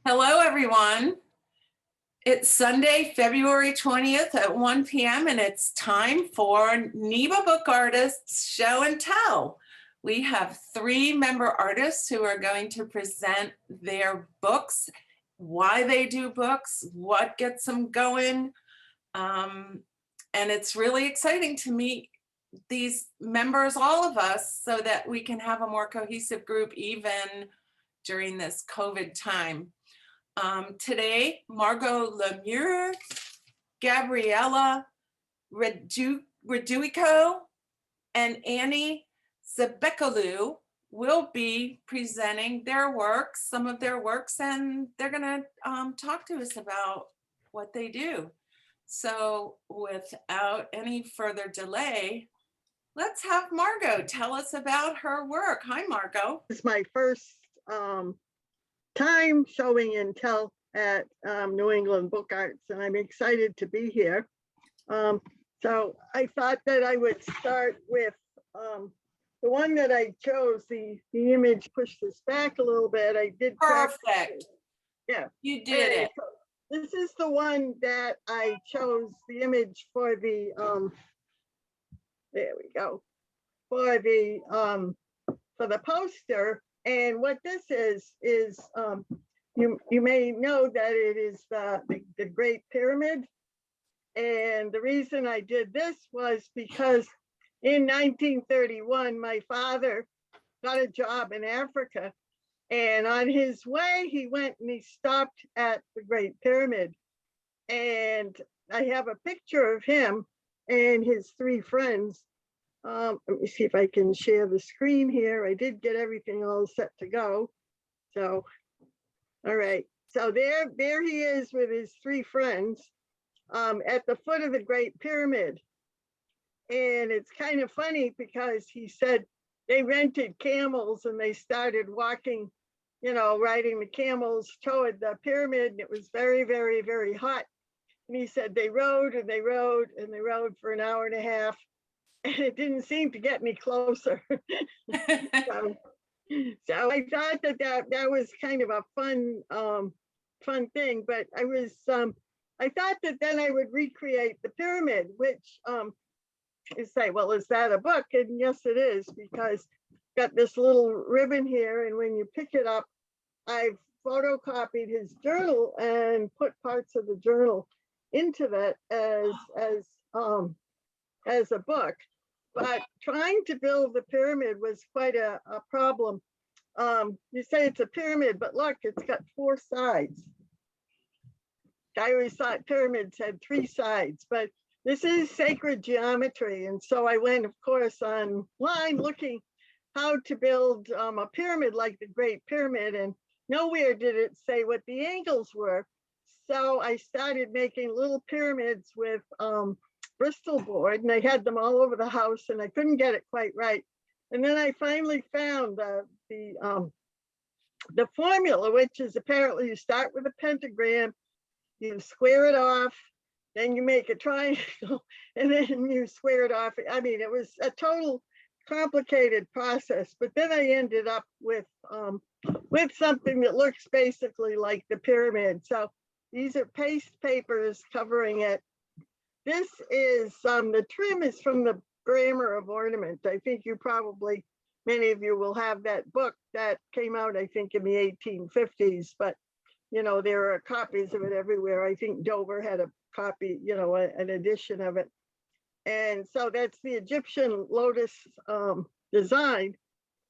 Hello, everyone. It's Sunday, February 20th at 1 p.m. and it's time for NEBA Book Artists Show and Tell. We have 3 member artists who are going to present their books, why they do books, what gets them going. And it's really exciting to meet these members, all of us, so that we can have a more cohesive group even during this COVID time. Today, Margot Lemure, Gabriella Reduico, and Annie Zebekelew will be presenting their works, some of their works, and they're going to talk to us about what they do. So without any further delay, let's have Margot tell us about her work. Hi, Margot. It's my first time showing and tell at New England Book Arts, and I'm excited to be here. So I thought that I would start with the one that I chose. The image pushed this back a little bit. I did perfect. Yeah, you did it. So this is the one that I chose the image for the there we go, for the poster. And what this is you may know that it is the Great Pyramid. And the reason I did this was because in 1931, my father got a job in Africa. And on his way, he went and he stopped at the Great Pyramid. And I have a picture of him and his 3 friends. Let me see if I can share the screen here. I did get everything all set to go. So, all right. So there he is with his 3 friends at the foot of the Great Pyramid. And it's kind of funny because he said they rented camels and they started walking, you know, riding the camels toward the pyramid. And it was very, very, very hot. And he said they rode and they rode and they rode for an hour and a half. And it didn't seem to get any closer. So I thought that was kind of a fun thing. But I thought that then I would recreate the pyramid, which you say, well, is that a book? And yes, it is, because got this little ribbon here, and when you pick it up, I've photocopied his journal and put parts of the journal into that as a book. But trying to build the pyramid was quite a problem. You say it's a pyramid, but look, it's got 4 sides. I always thought pyramids had 3 sides, but this is sacred geometry. And so I went, of course, online looking how to build a pyramid like the Great Pyramid, and nowhere did it say what the angles were. So I started making little pyramids with Bristol board, and I had them all over the house, and I couldn't get it quite right. And then I finally found the formula, which is apparently you start with a pentagram, you square it off, then you make a triangle, and then you square it off. I mean, it was a total complicated process, but then I ended up with something that looks basically like the pyramid. So these are paste papers covering it. This is, the trim is from the Grammar of Ornament. I think many of you will have that book that came out, I think, in the 1850s, but, you know, there are copies of it everywhere. I think Dover had a copy, you know, an edition of it. And so that's the Egyptian lotus design.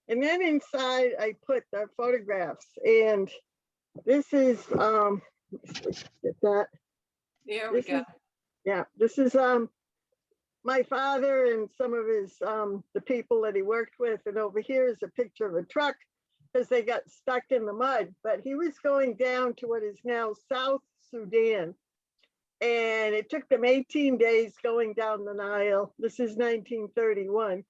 And then inside I put the photographs, and this is, get that. There we go. Yeah, this is my father and some of his the people that he worked with, and over here is a picture of a truck because they got stuck in the mud. But he was going down to what is now South Sudan, and it took them 18 days going down the Nile. This is 1931.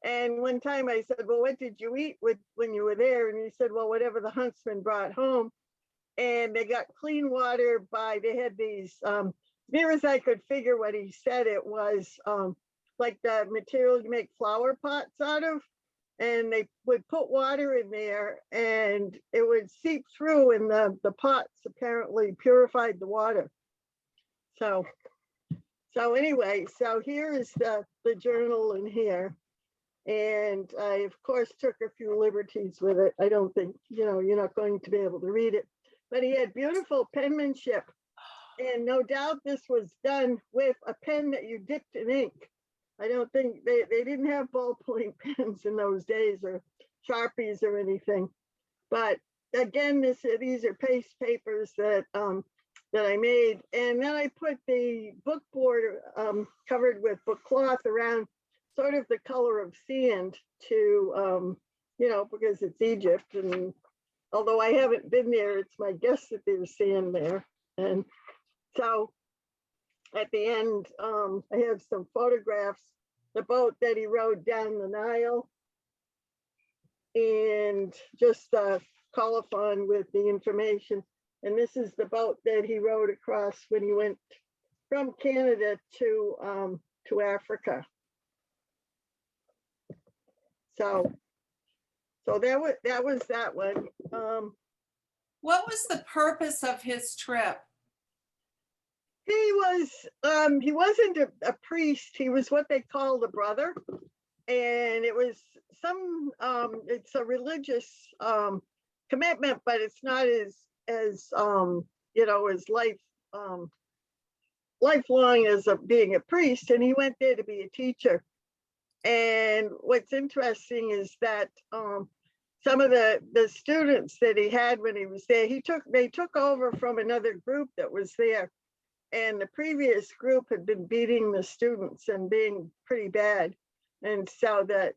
And one time I said, well, what did you eat when you were there? And he said, well, whatever the huntsman brought home. And they got clean water they had these near as I could figure what he said, it was like the material you make flower pots out of. and they would put water in there and it would seep through, and the pots apparently purified the water. So anyway, so here is the journal in here. And I, of course, took a few liberties with it. I don't think, you're not going to be able to read it. But he had beautiful penmanship. And no doubt this was done with a pen that you dipped in ink. I don't think they didn't have ballpoint pens in those days, or Sharpies or anything. But again, these are paste papers that I made. And then I put the book board covered with book cloth around, sort of the color of sand, to, because it's Egypt. And although I haven't been there, it's my guess that there's sand there. And so at the end, I have some photographs, the boat that he rode down the Nile, and just colophon with the information. And this is the boat that he rode across when he went from Canada to Africa. So that was that one. What was the purpose of his trip? He wasn't a priest. He was what they called a brother, and it was it's a religious commitment, but it's not as lifelong as being a priest. And he went there to be a teacher. And what's interesting is that some of the students that he had when he was there, they took over from another group that was there. And the previous group had been beating the students and being pretty bad. And so that,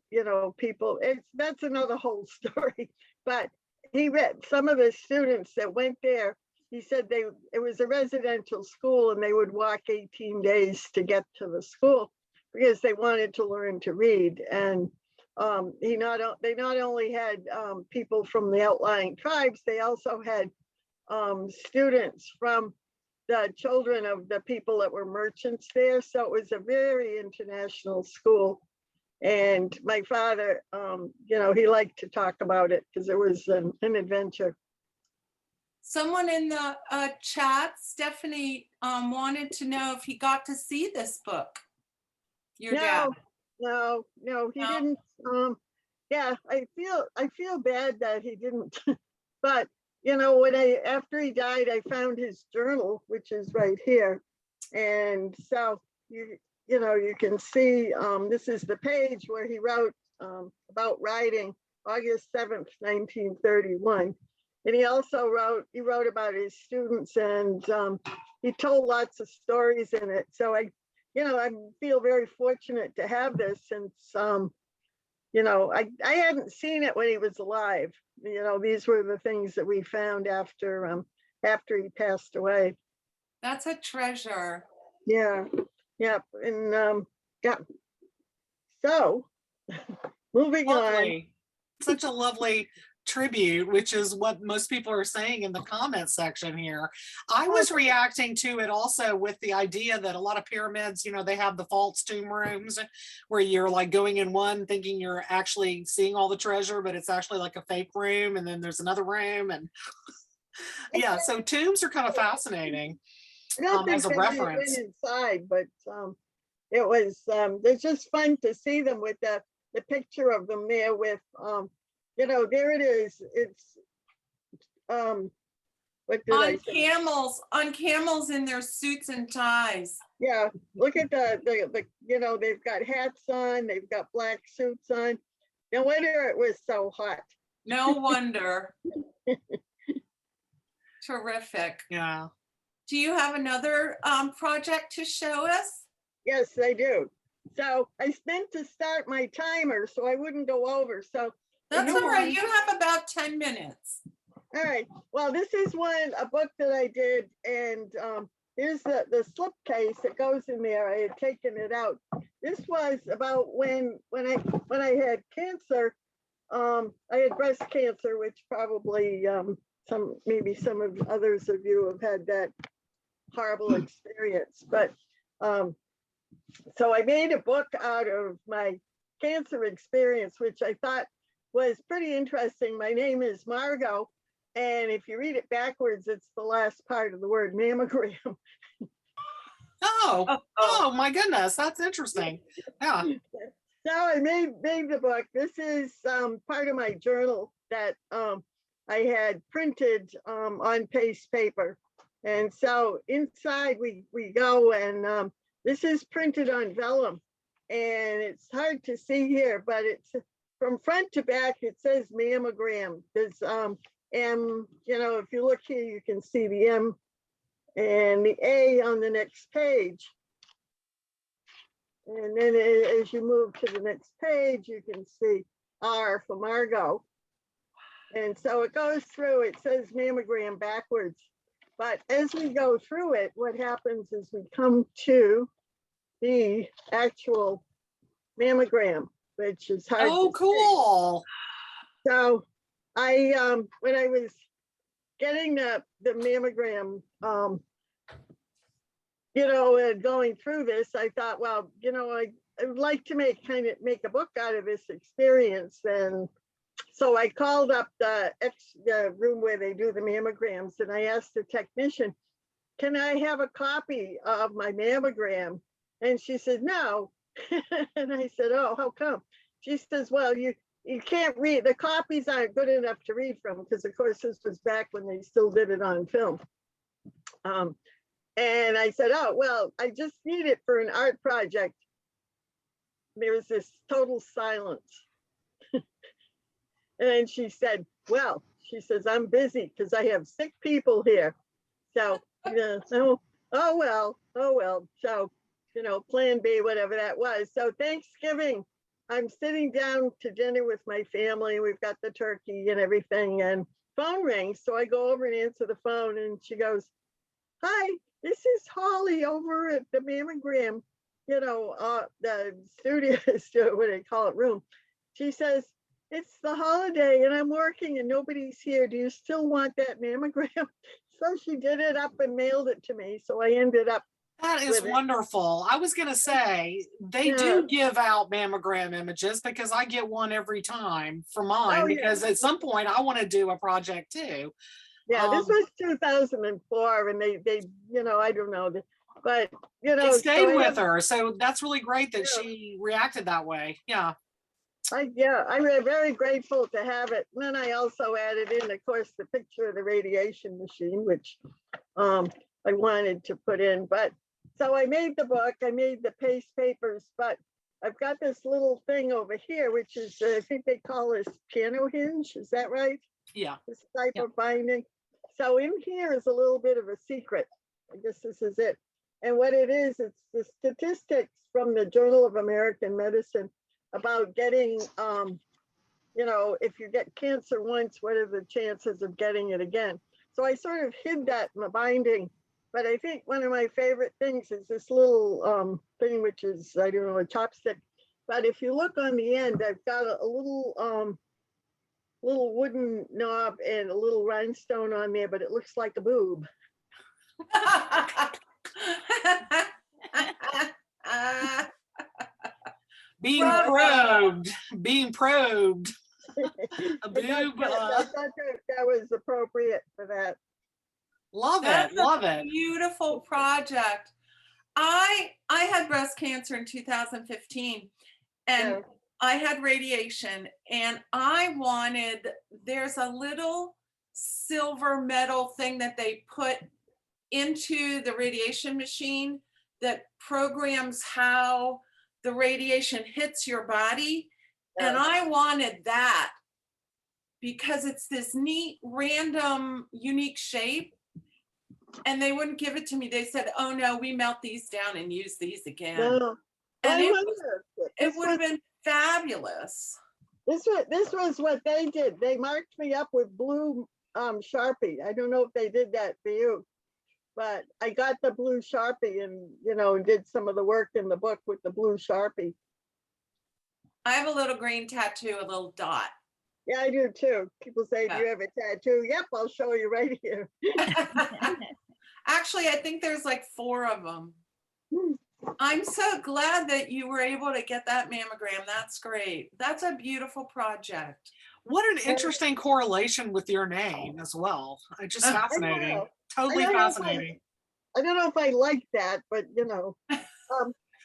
people, that's another whole story. But he read some of the students that went there. He said it was a residential school, and they would walk 18 days to get to the school because they wanted to learn to read. And they not only had people from the outlying tribes, they also had students from the children of the people that were merchants there. So it was a very international school. And my father, he liked to talk about it because it was an adventure. Someone in the chat, Stephanie, wanted to know if he got to see this book. Your dad? No, he didn't. Yeah, I feel bad that he didn't. But after he died, I found his journal, which is right here. And so you can see this is the page where he wrote about writing, August 7th, 1931. And he also wrote about his students, and he told lots of stories in it. So I feel very fortunate to have this, since I hadn't seen it when he was alive. These were the things that we found after he passed away. That's a treasure. Yeah. And yeah. So moving on. Such a lovely tribute, which is what most people are saying in the comment section here. I was reacting to it also with the idea that a lot of pyramids, they have the false tomb rooms where you're like going in one thinking you're actually seeing all the treasure, but it's actually like a fake room, and then there's another room. And yeah, so tombs are kind of fascinating as a reference. Inside, but it was it's just fun to see them with the picture of them there with there it is. It's what did I say? On camels in their suits and ties. Yeah, look at the they've got hats on, they've got black suits on. No wonder it was so hot. No wonder. Terrific. Yeah. Do you have another project to show us? Yes, I do. So I meant to start my timer so I wouldn't go over. So that's all right. You have about 10 minutes. All right. Well, this is a book that I did, and here's the slipcase that goes in there. I had taken it out. This was about when I had cancer. I had breast cancer, which probably maybe some of others of you have had that horrible experience. But so I made a book out of my cancer experience, which I thought was pretty interesting. My name is Margot, and if you read it backwards, it's the last part of the word mammogram. Oh my goodness, that's interesting. Yeah. So I made the book. This is part of my journal that I had printed on paste paper. And so inside we go, and this is printed on vellum. And it's hard to see here, but it's from front to back, it says mammogram. There's M, you know, if you look here, you can see the M and the A on the next page. And then as you move to the next page, you can see R for Margot. And so it goes through, it says mammogram backwards. But as we go through it, what happens is we come to the actual mammogram, which is hard Oh, to see. cool. So I, when I was getting the mammogram, you know, going through this, I thought, well, you know, I would like to make a book out of this experience. And so I called up the room where they do the mammograms, and I asked the technician, can I have a copy of my mammogram? And she said, no. And I said, oh, how come? She says, well, you can't read, the copies aren't good enough to read from, because of course this was back when they still did it on film. And I said, oh, well, I just need it for an art project. There was this total silence. And she said, well, she says, I'm busy because I have sick people here. So, yeah, oh, well. So, you know, plan B, whatever that was. So Thanksgiving, I'm sitting down to dinner with my family. We've got the turkey and everything, and phone rings. So I go over and answer the phone, and she goes, hi, this is Holly over at the mammogram, you know, the studio, what do they call it, room. She says, it's the holiday and I'm working and nobody's here. Do you still want that mammogram? So she did it up and mailed it to me. So I ended up. That is wonderful. I was going to say, they do give out mammogram images, because I get one every time for mine, because at some point I want to do a project too. Yeah, this was 2004, and they, you know, I don't know, but you know, it stayed with her. So that's really great that she reacted that way. Yeah. I'm very grateful to have it. And then I also added in, of course, the picture of the radiation machine, which I wanted to put in. But so I made the book, I made the paste papers, but I've got this little thing over here, which is, I think they call this piano hinge. Is that right? Yeah. This type of binding. So in here is a little bit of a secret. I guess this is it. And what it is, it's the statistics from the Journal of American Medicine about getting, you know, if you get cancer once, what are the chances of getting it again? So I sort of hid that in the binding. But I think one of my favorite things is this little thing, which is, I don't know, a chopstick. But if you look on the end, I've got a little wooden knob and a little rhinestone on there, but it looks like a boob. Being probed. A boob. I thought that was appropriate for that. Love it. Beautiful project. I had breast cancer in 2015, and I had radiation, and I wanted, there's a little silver metal thing that they put into the radiation machine that programs how the radiation hits your body. And I wanted that because it's this neat, random, unique shape. And they wouldn't give it to me. They said, oh no, we melt these down and use these again. No. And it would have been fabulous. This was what they did. They marked me up with blue Sharpie. I don't know if they did that for you, but I got the blue Sharpie and, you know, did some of the work in the book with the blue Sharpie. I have a little green tattoo, a little dot. Yeah, I do too. People say, do you have a tattoo? Yep, I'll show you right here. Actually, I think there's like 4 of them. I'm so glad that you were able to get that mammogram. That's great. That's a beautiful project. What an interesting correlation with your name as well. Just I I fascinating. know. Totally I don't know if fascinating. I don't know if I like that, but you know.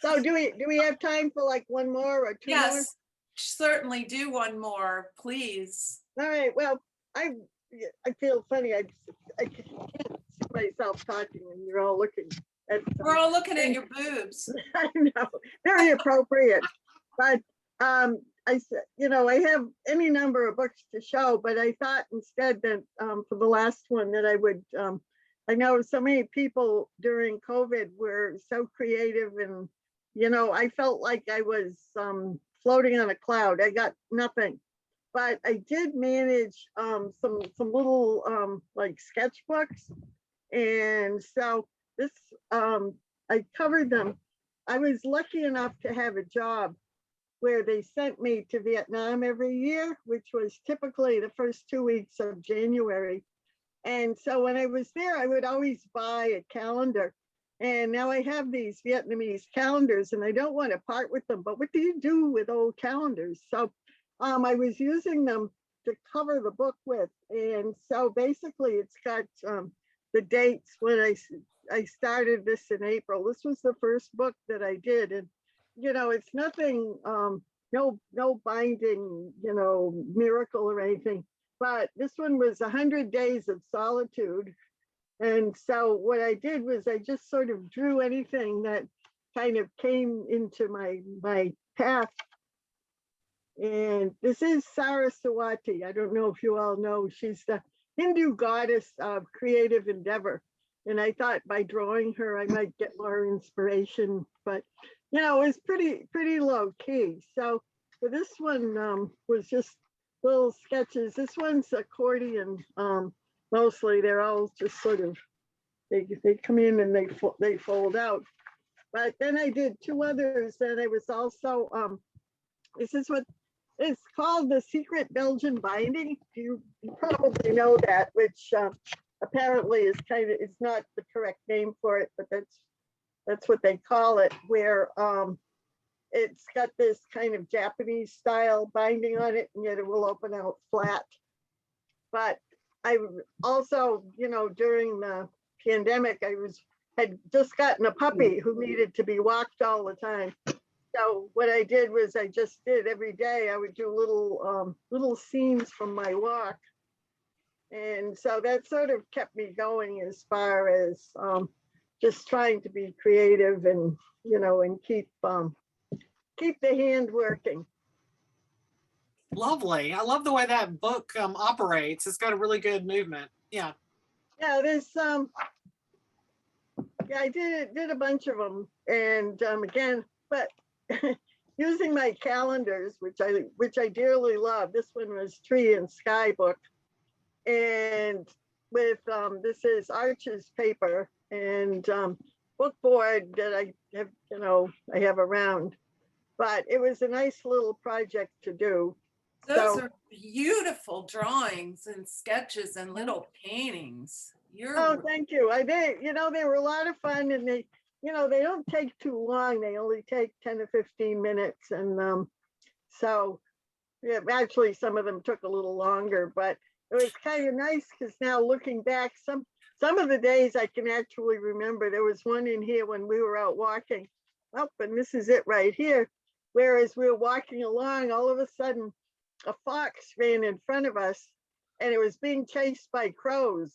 So do we have time for like one more or two more? Yes, certainly do one more, please. All right, well, I feel funny. I can't see myself talking and you're all looking at We're all looking at your boobs. I know, very appropriate. But I said, you know, I have any number of books to show, but I thought instead that for the last one that I would I know so many people during COVID were so creative, and you know, I felt like I was floating on a cloud. I got nothing. But I did manage some little like sketchbooks, and so this I covered them. I was lucky enough to have a job where they sent me to Vietnam every year, which was typically the first 2 weeks of January. And so when I was there, I would always buy a calendar. And now I have these Vietnamese calendars and I don't want to part with them. But what do you do with old calendars? So I was using them to cover the book with. And so basically it's got the dates when I started this in April. This was the first book that I did. And, you know, it's nothing, no binding, you know, miracle or anything. But this one was 100 Days of Solitude. And so what I did was I just sort of drew anything that kind of came into my path. And this is Sawati. I don't know if you all know, she's the Hindu goddess of creative endeavor. And I thought by drawing her, I might get more inspiration, but you know, it was pretty low key. So for this one was just little sketches. This one's accordion. Mostly they're all just sort of, they come in and they fold out. But then I did two others that I was also, this is what it's called, the secret Belgian binding. You probably know that, which apparently is it's not the correct name for it, but that's what they call it, where it's got this kind of Japanese style binding on it, and yet it will open out flat. But I also, you know, during the pandemic, had just gotten a puppy who needed to be walked all the time. So what I did was I just did every day, I would do little scenes from my walk. And so that sort of kept me going as far as just trying to be creative and, you know, and keep the hand working. Lovely. I love the way that book operates. It's got a really good movement. Yeah. Yeah, there's yeah, I did a bunch of them, and again, but using my calendars, which I dearly love. This one was Tree and Sky book, and with this is Arches paper and book board that I have, you know, I have around. But it was a nice little project to do. Those are beautiful drawings and sketches and little paintings. Oh, thank you. I did, you know, they were a lot of fun, and they, you know, they don't take too long. They only take 10 to 15 minutes. And so yeah, actually some of them took a little longer, but it was kind of nice because now looking back, some of the days I can actually remember. There was one in here when we were out walking. Oh, and this is it right here. Whereas we were walking along, all of a sudden a fox ran in front of us and it was being chased by crows.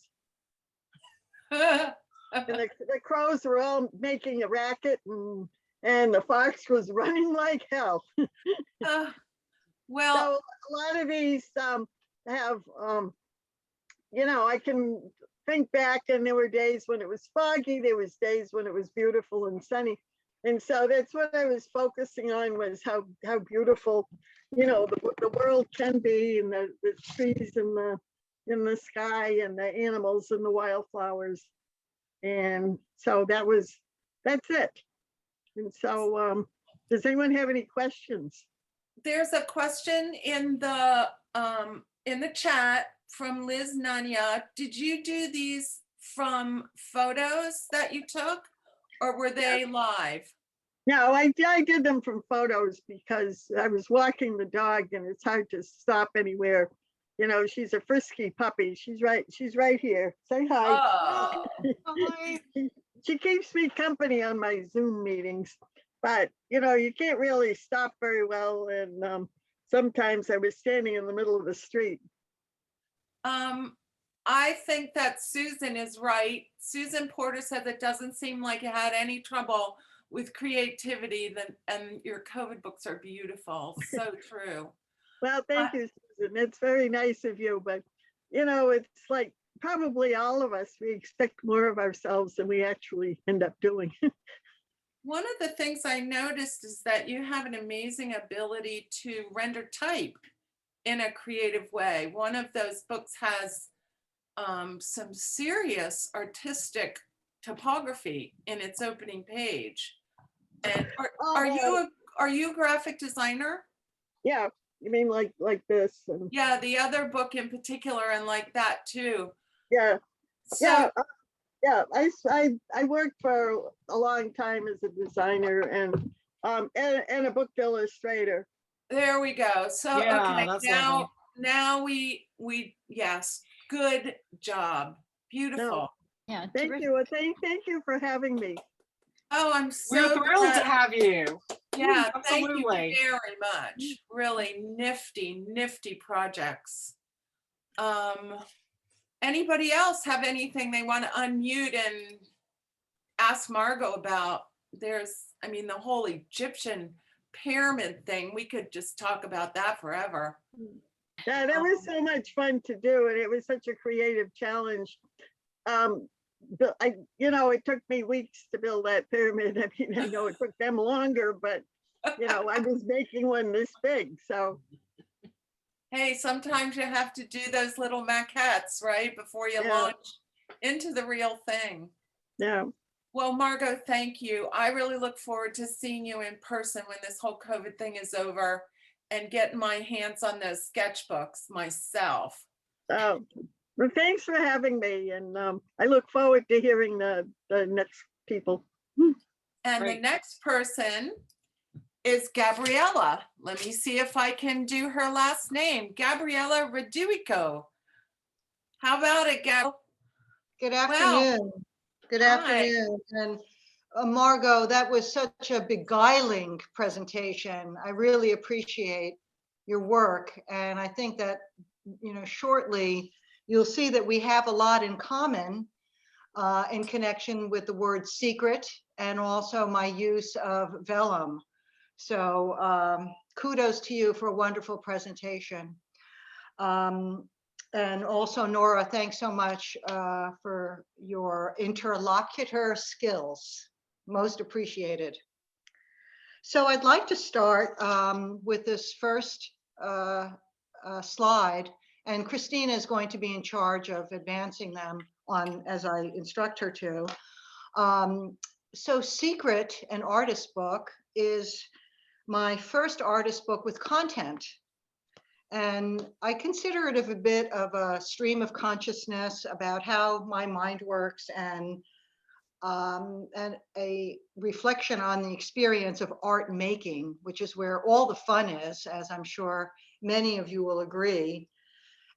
And the crows were all making a racket, and the fox was running like hell. Well, so a lot of these have, you know, I can think back, and there were days when it was foggy, there was days when it was beautiful and sunny. And so that's what I was focusing on, was how beautiful, you know, the world can be, and the trees and in the sky and the animals and the wildflowers. And so that's it. And so does anyone have any questions? There's a question in the chat from Liz Nanya. Did you do these from photos that you took, or were they live? No, I did them from photos because I was walking the dog and it's hard to stop anywhere. You know, she's a frisky puppy. She's right here. Say hi. Oh, Hi. She keeps me company on my Zoom meetings, but you know, you can't really stop very well. And sometimes I was standing in the middle of the street. I think that Susan is right. Susan Porter said it doesn't seem like you had any trouble with creativity, and your COVID books are beautiful. So true. Well, thank you, Susan. It's very nice of you, but you know, it's like probably all of us, we expect more of ourselves than we actually end up doing. One of the things I noticed is that you have an amazing ability to render type in a creative way. One of those books has some serious artistic topography in its opening page. And are you a graphic designer? Yeah, you mean like this? And Yeah, the other book in particular, and like that too. yeah, So yeah, yeah. I worked for a long time as a designer and a book illustrator. there we go. So Yeah, okay, that's lovely. now we yes, good job. Beautiful. Yeah, Thank terrific. you. Well, thank you for having me. Oh, I'm We're so thrilled to glad. have you. Yeah, thank you Absolutely. very much. Really nifty projects. Anybody else have anything they want to unmute and ask Margot about? I mean, the whole Egyptian pyramid thing, we could just talk about that forever. Yeah, that was so much fun to do, and it was such a creative challenge. But you know, it took me weeks to build that pyramid. I mean, I know it took them longer, but you know, I was making one this big, so Hey, sometimes you have to do those little maquettes, right? Before you Yeah. launch into the real thing. yeah. Well, Margot, thank you. I really look forward to seeing you in person when this whole COVID thing is over and getting my hands on those sketchbooks myself. Well, thanks for having me, and I look forward to hearing the next people. And the Great. next person is Gabriella. Let me see if I can do her last name. Gabriella Reduico. How about it, Gab? Good Wow. afternoon. Good Hi. afternoon. And Margot, that was such a beguiling presentation. I really appreciate your work. And I think that, you know, shortly you'll see that we have a lot in common in connection with the word secret and also my use of vellum. So kudos to you for a wonderful presentation. And also, Nora, thanks so much for your interlocutor skills. Most appreciated. So I'd like to start with this first slide, and Christina is going to be in charge of advancing them on as I instruct her to. So Secret, an artist book, is my first artist book with content. And I consider it a bit of a stream of consciousness about how my mind works and a reflection on the experience of art making, which is where all the fun is, as I'm sure many of you will agree.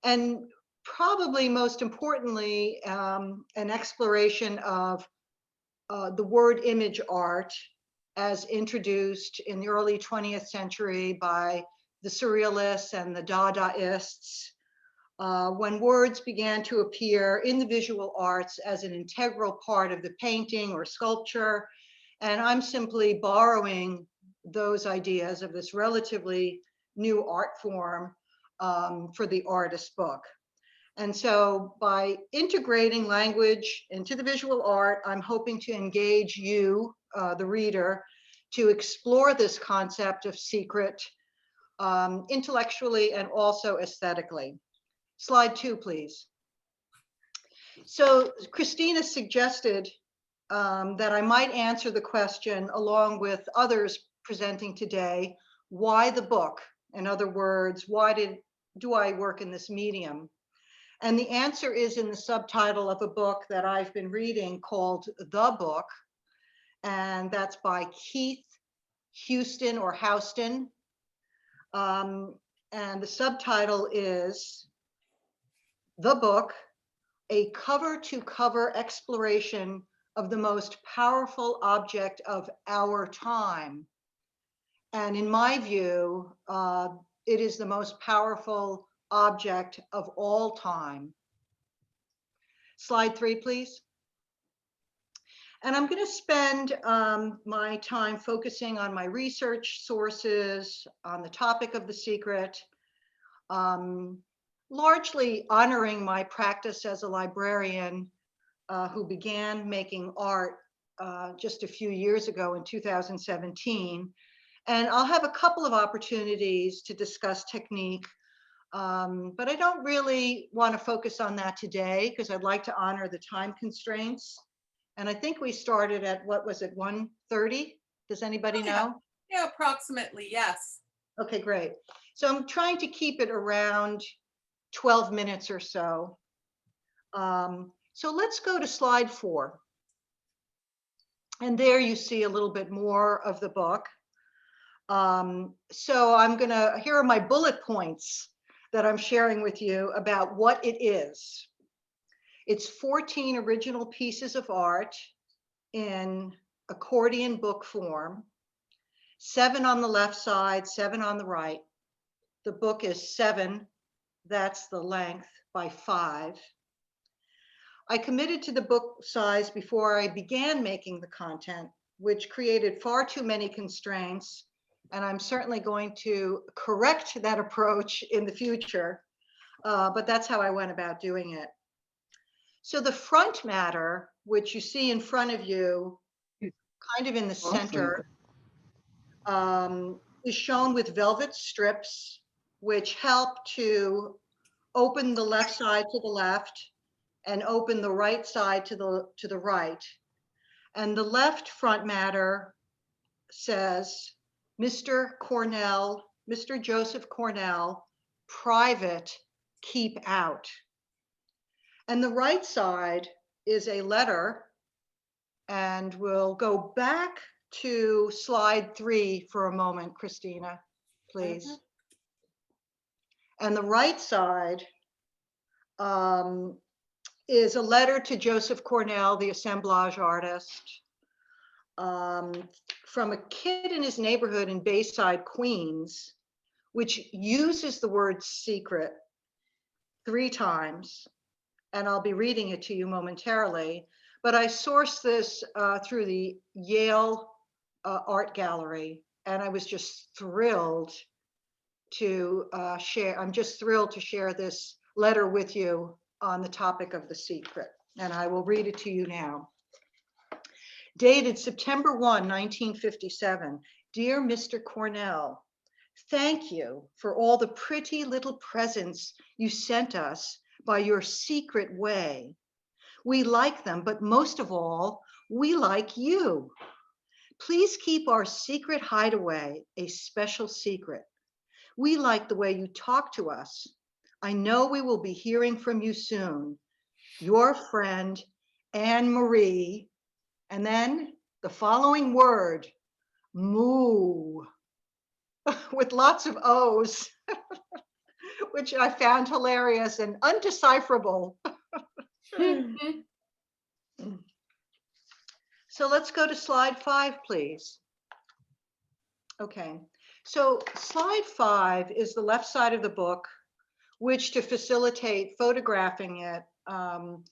And probably most importantly, an exploration of the word image art as introduced in the early 20th century by the Surrealists and the Dadaists, when words began to appear in the visual arts as an integral part of the painting or sculpture. And I'm simply borrowing those ideas of this relatively new art form for the artist book. And so by integrating language into the visual art, I'm hoping to engage you, the reader, to explore this concept of secret intellectually and also aesthetically. Slide 2, please. So Christina suggested that I might answer the question along with others presenting today, why the book? In other words, why do I work in this medium? And the answer is in the subtitle of a book that I've been reading called The Book, and that's by Keith Houston or Houston. And the subtitle is The Book, a cover-to-cover exploration of the most powerful object of our time. And in my view, it is the most powerful object of all time. Slide 3, please. And I'm going to spend my time focusing on my research sources, on the topic of The Secret, largely honoring my practice as a librarian who began making art just a few years ago in 2017. And I'll have a couple of opportunities to discuss technique, but I don't really want to focus on that today because I'd like to honor the time constraints. And I think we started at, what was it, 1:30? Does anybody know? Yeah, approximately, yes. Okay, great. So I'm trying to keep it around 12 minutes or so. So let's go to slide 4. And there you see a little bit more of the book. So here are my bullet points that I'm sharing with you about what it is. It's 14 original pieces of art in accordion book form, 7 on the left side, 7 on the right. The book is 7, that's the length, by 5. I committed to the book size before I began making the content, which created far too many constraints, and I'm certainly going to correct that approach in the future, but that's how I went about doing it. So the front matter, which you see in front of you, kind of in the center, is shown with velvet strips, which help to open the left side to the left and open the right side to the right. And the left front matter says, Mr. Cornell, Mr. Joseph Cornell, private, keep out. And the right side is a letter, and we'll go back to slide 3 for a moment, Christina, please. And the right side is a letter to Joseph Cornell, the assemblage artist, from a kid in his neighborhood in Bayside, Queens, which uses the word secret 3 times. And I'll be reading it to you momentarily, but I sourced this through the Yale Art Gallery, and I was just thrilled to share. I'm just thrilled to share this letter with you on the topic of The Secret, and I will read it to you now. Dated September 1, 1957. Dear Mr. Cornell, thank you for all the pretty little presents you sent us by your secret way. We like them, but most of all, we like you. Please keep our secret hideaway a special secret. We like the way you talk to us. I know we will be hearing from you soon. Your friend, Anne Marie, and then the following word, moo, with lots of O's. Which I found hilarious and undecipherable. So let's go to slide 5, please. Okay, so slide 5 is the left side of the book, which to facilitate photographing it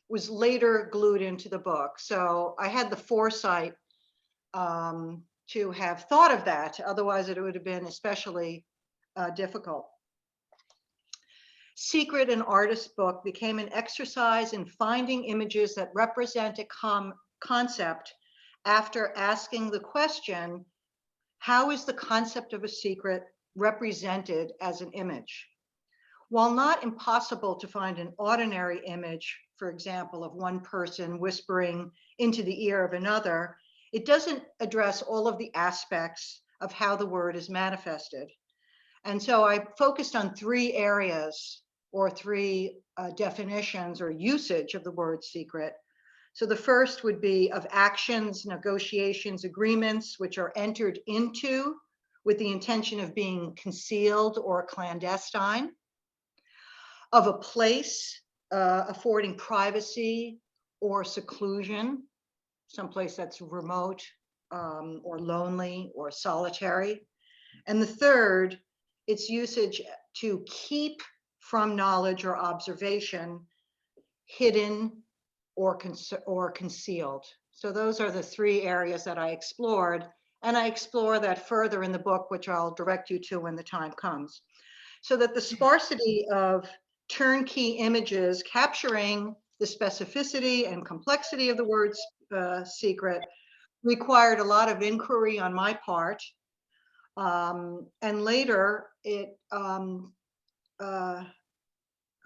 was later glued into the book. So I had the foresight to have thought of that, otherwise it would have been especially difficult. Secret, an artist book, became an exercise in finding images that represent a concept after asking the question, how is the concept of a secret represented as an image? While not impossible to find an ordinary image, for example, of one person whispering into the ear of another, it doesn't address all of the aspects of how the word is manifested. And so I focused on 3 areas or 3 definitions or usage of the word secret. So the first would be of actions, negotiations, agreements, which are entered into with the intention of being concealed or clandestine, of a place affording privacy or seclusion, someplace that's remote or lonely or solitary. And the third, its usage to keep from knowledge or observation, hidden or concealed. So those are the three areas that I explored, and I explore that further in the book, which I'll direct you to when the time comes. So that the sparsity of turnkey images capturing the specificity and complexity of the word secret required a lot of inquiry on my part. And later,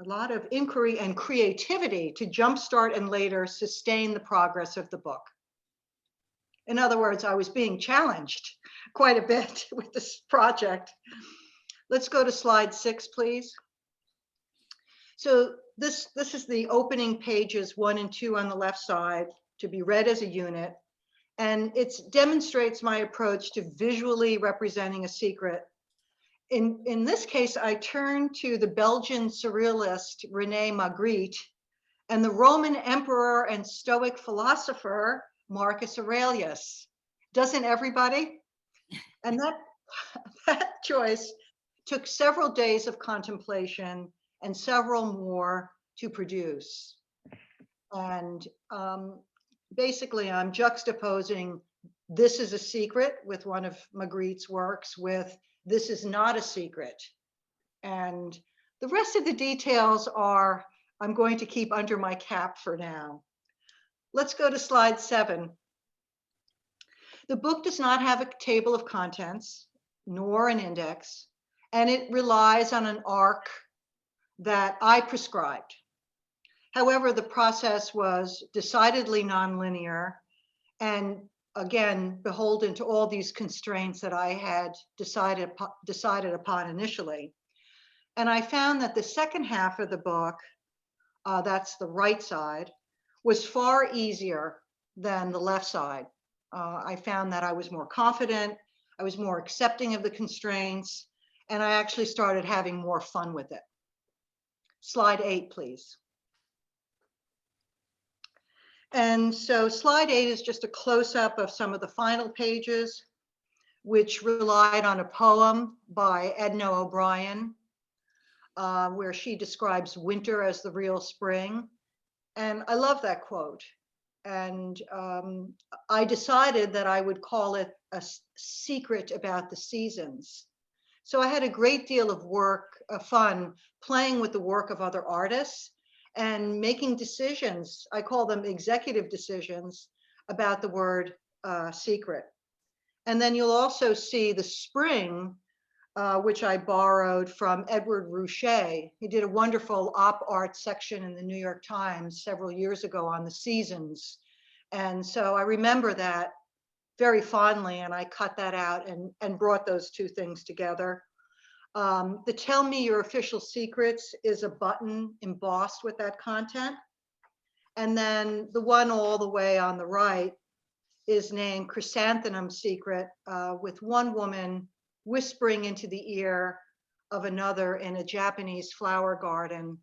a lot of inquiry and creativity to jumpstart and later sustain the progress of the book. In other words, I was being challenged quite a bit with this project. Let's go to slide 6, please. So this is the opening pages 1 and 2 on the left side to be read as a unit. And it demonstrates my approach to visually representing a secret. In this case, I turn to the Belgian surrealist René Magritte and the Roman emperor and Stoic philosopher Marcus Aurelius. Doesn't everybody? And that choice took several days of contemplation and several more to produce. And basically, I'm juxtaposing "This is a Secret" with one of Magritte's works with "This is not a secret." And the rest of the details are, I'm going to keep under my cap for now. Let's go to slide 7. The book does not have a table of contents, nor an index, and it relies on an arc that I prescribed. However, the process was decidedly nonlinear and again, beholden to all these constraints that I had decided upon initially. And I found that the second half of the book, that's the right side, was far easier than the left side. I found that I was more confident, I was more accepting of the constraints, and I actually started having more fun with it. Slide 8, please. And so slide 8 is just a close-up of some of the final pages, which relied on a poem by Edna O'Brien, where she describes winter as the real spring. And I love that quote. And I decided that I would call it a secret about the seasons. So I had a great deal of fun playing with the work of other artists and making decisions. I call them executive decisions about the word secret. And then you'll also see the spring, which I borrowed from Edward Ruchet. He did a wonderful op art section in the New York Times several years ago on the seasons. And so I remember that very fondly, and I cut that out and brought those two things together. The Tell Me Your Official Secrets is a button embossed with that content. And then the one all the way on the right is named Chrysanthemum Secret, with one woman whispering into the ear of another in a Japanese flower garden.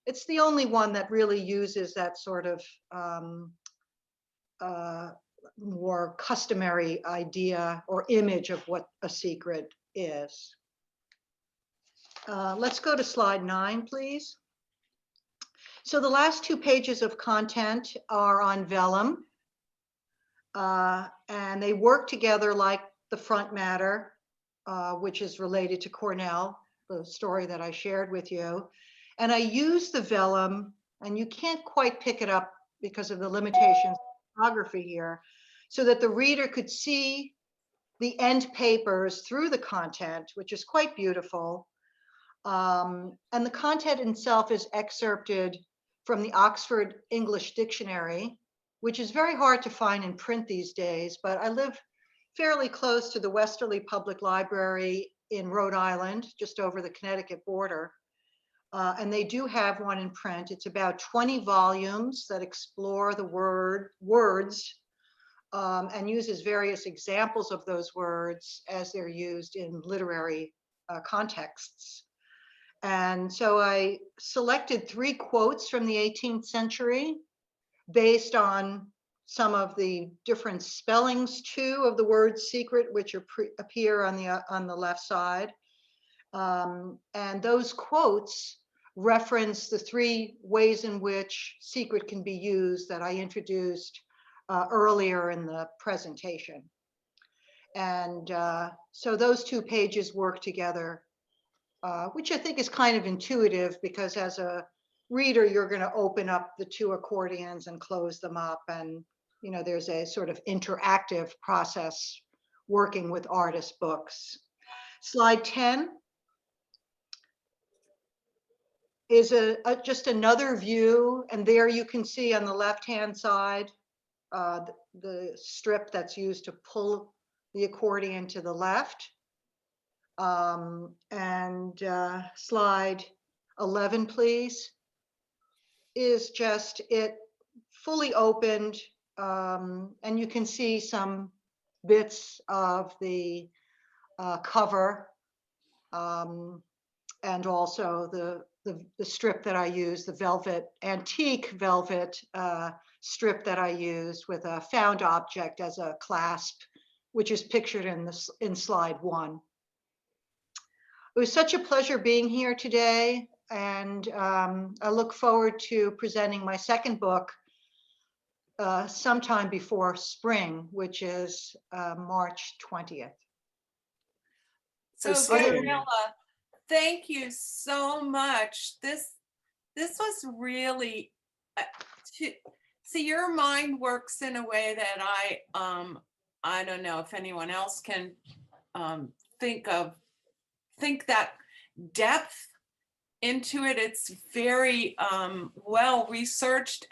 It's the only one that really uses that sort of more customary idea or image of what a secret is. Let's go to slide 9, please. So the last 2 pages of content are on vellum, and they work together like the front matter, which is related to Cornell, the story that I shared with you. And I use the vellum, and you can't quite pick it up because of the limitations of photography here, so that the reader could see the end papers through the content, which is quite beautiful. And the content itself is excerpted from the Oxford English Dictionary, which is very hard to find in print these days, but I live fairly close to the Westerly Public Library in Rhode Island, just over the Connecticut border. and they do have one in print. It's about 20 volumes that explore the words and uses various examples of those words as they're used in literary contexts. And so I selected 3 quotes from the 18th century based on some of the different spellings too of the word secret, which appear on the left side. And those quotes reference the 3 ways in which secret can be used that I introduced earlier in the presentation. And so those 2 pages work together, which I think is kind of intuitive, because as a reader, you're going to open up the 2 accordions and close them up. And, you know, there's a sort of interactive process working with artist books. Slide 10 is just another view. And there you can see on the left-hand side, the strip that's used to pull the accordion to the left. Slide 11, please, is just it fully opened, and you can see some bits of the cover, and also the strip that I used, the velvet, antique velvet strip that I used with a found object as a clasp, which is pictured in slide 1. It was such a pleasure being here today, and I look forward to presenting my second book sometime before spring, which is March 20th. So So Gabriella, thank you so much. This was really, see, your mind works in a way that I don't know if anyone else can think that depth into it. It's very well researched,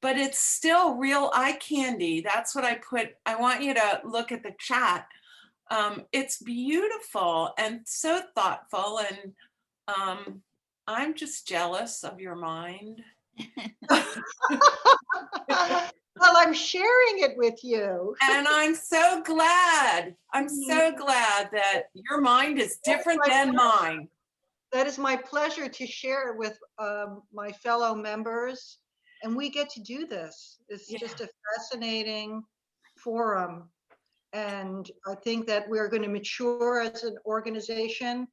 but it's still real eye candy. That's what I put. I want you to look at the chat. It's beautiful and so thoughtful, and I'm just jealous of your mind. Well, I'm sharing it with you. And I'm so glad. I'm so glad that your mind is different than mine. That is my pleasure to share it with my fellow members. And we get to do this. It's just a fascinating forum. And I think that we're going to mature as an organization.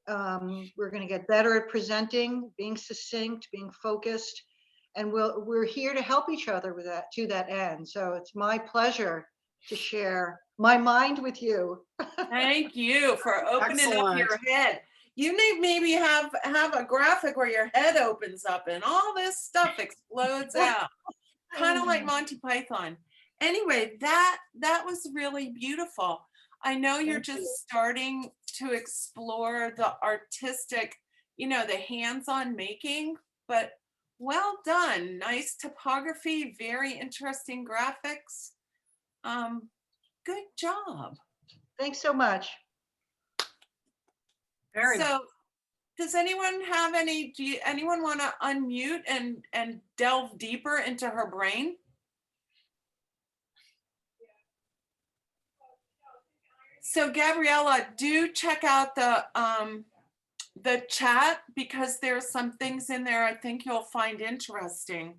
We're going to get better at presenting, being succinct, being focused. And we're here to help each other with that, to that end. So it's my pleasure to share my mind with you. Thank you for opening up your Excellent. head. You need maybe have a graphic where your head opens up and all this stuff explodes out, kind of like Monty Python. Anyway, that was really beautiful. I know you're just starting to explore the artistic, you know, the hands-on making, but well done. Nice typography, very interesting graphics. Good job. Thanks so much. Very So does anyone have anyone want to unmute and delve deeper into her brain? So Gabriella, do check out the chat, because there's some things in there I think you'll find interesting.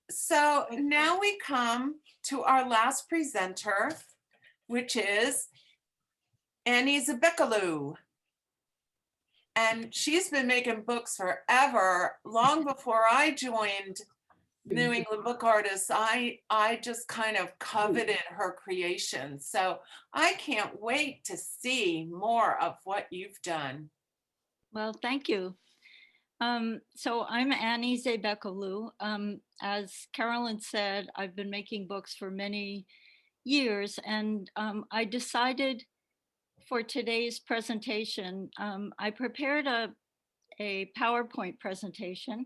So now we come to our last presenter, which is Zebekelew. And she's been making books forever, long before I joined New England Book Artists. I just kind of coveted her creation. So I can't wait to see more of what you've done. Well, thank you. So I'm Zebekelew. As Carolyn said, I've been making books for many years, and I decided for today's presentation, I prepared a PowerPoint presentation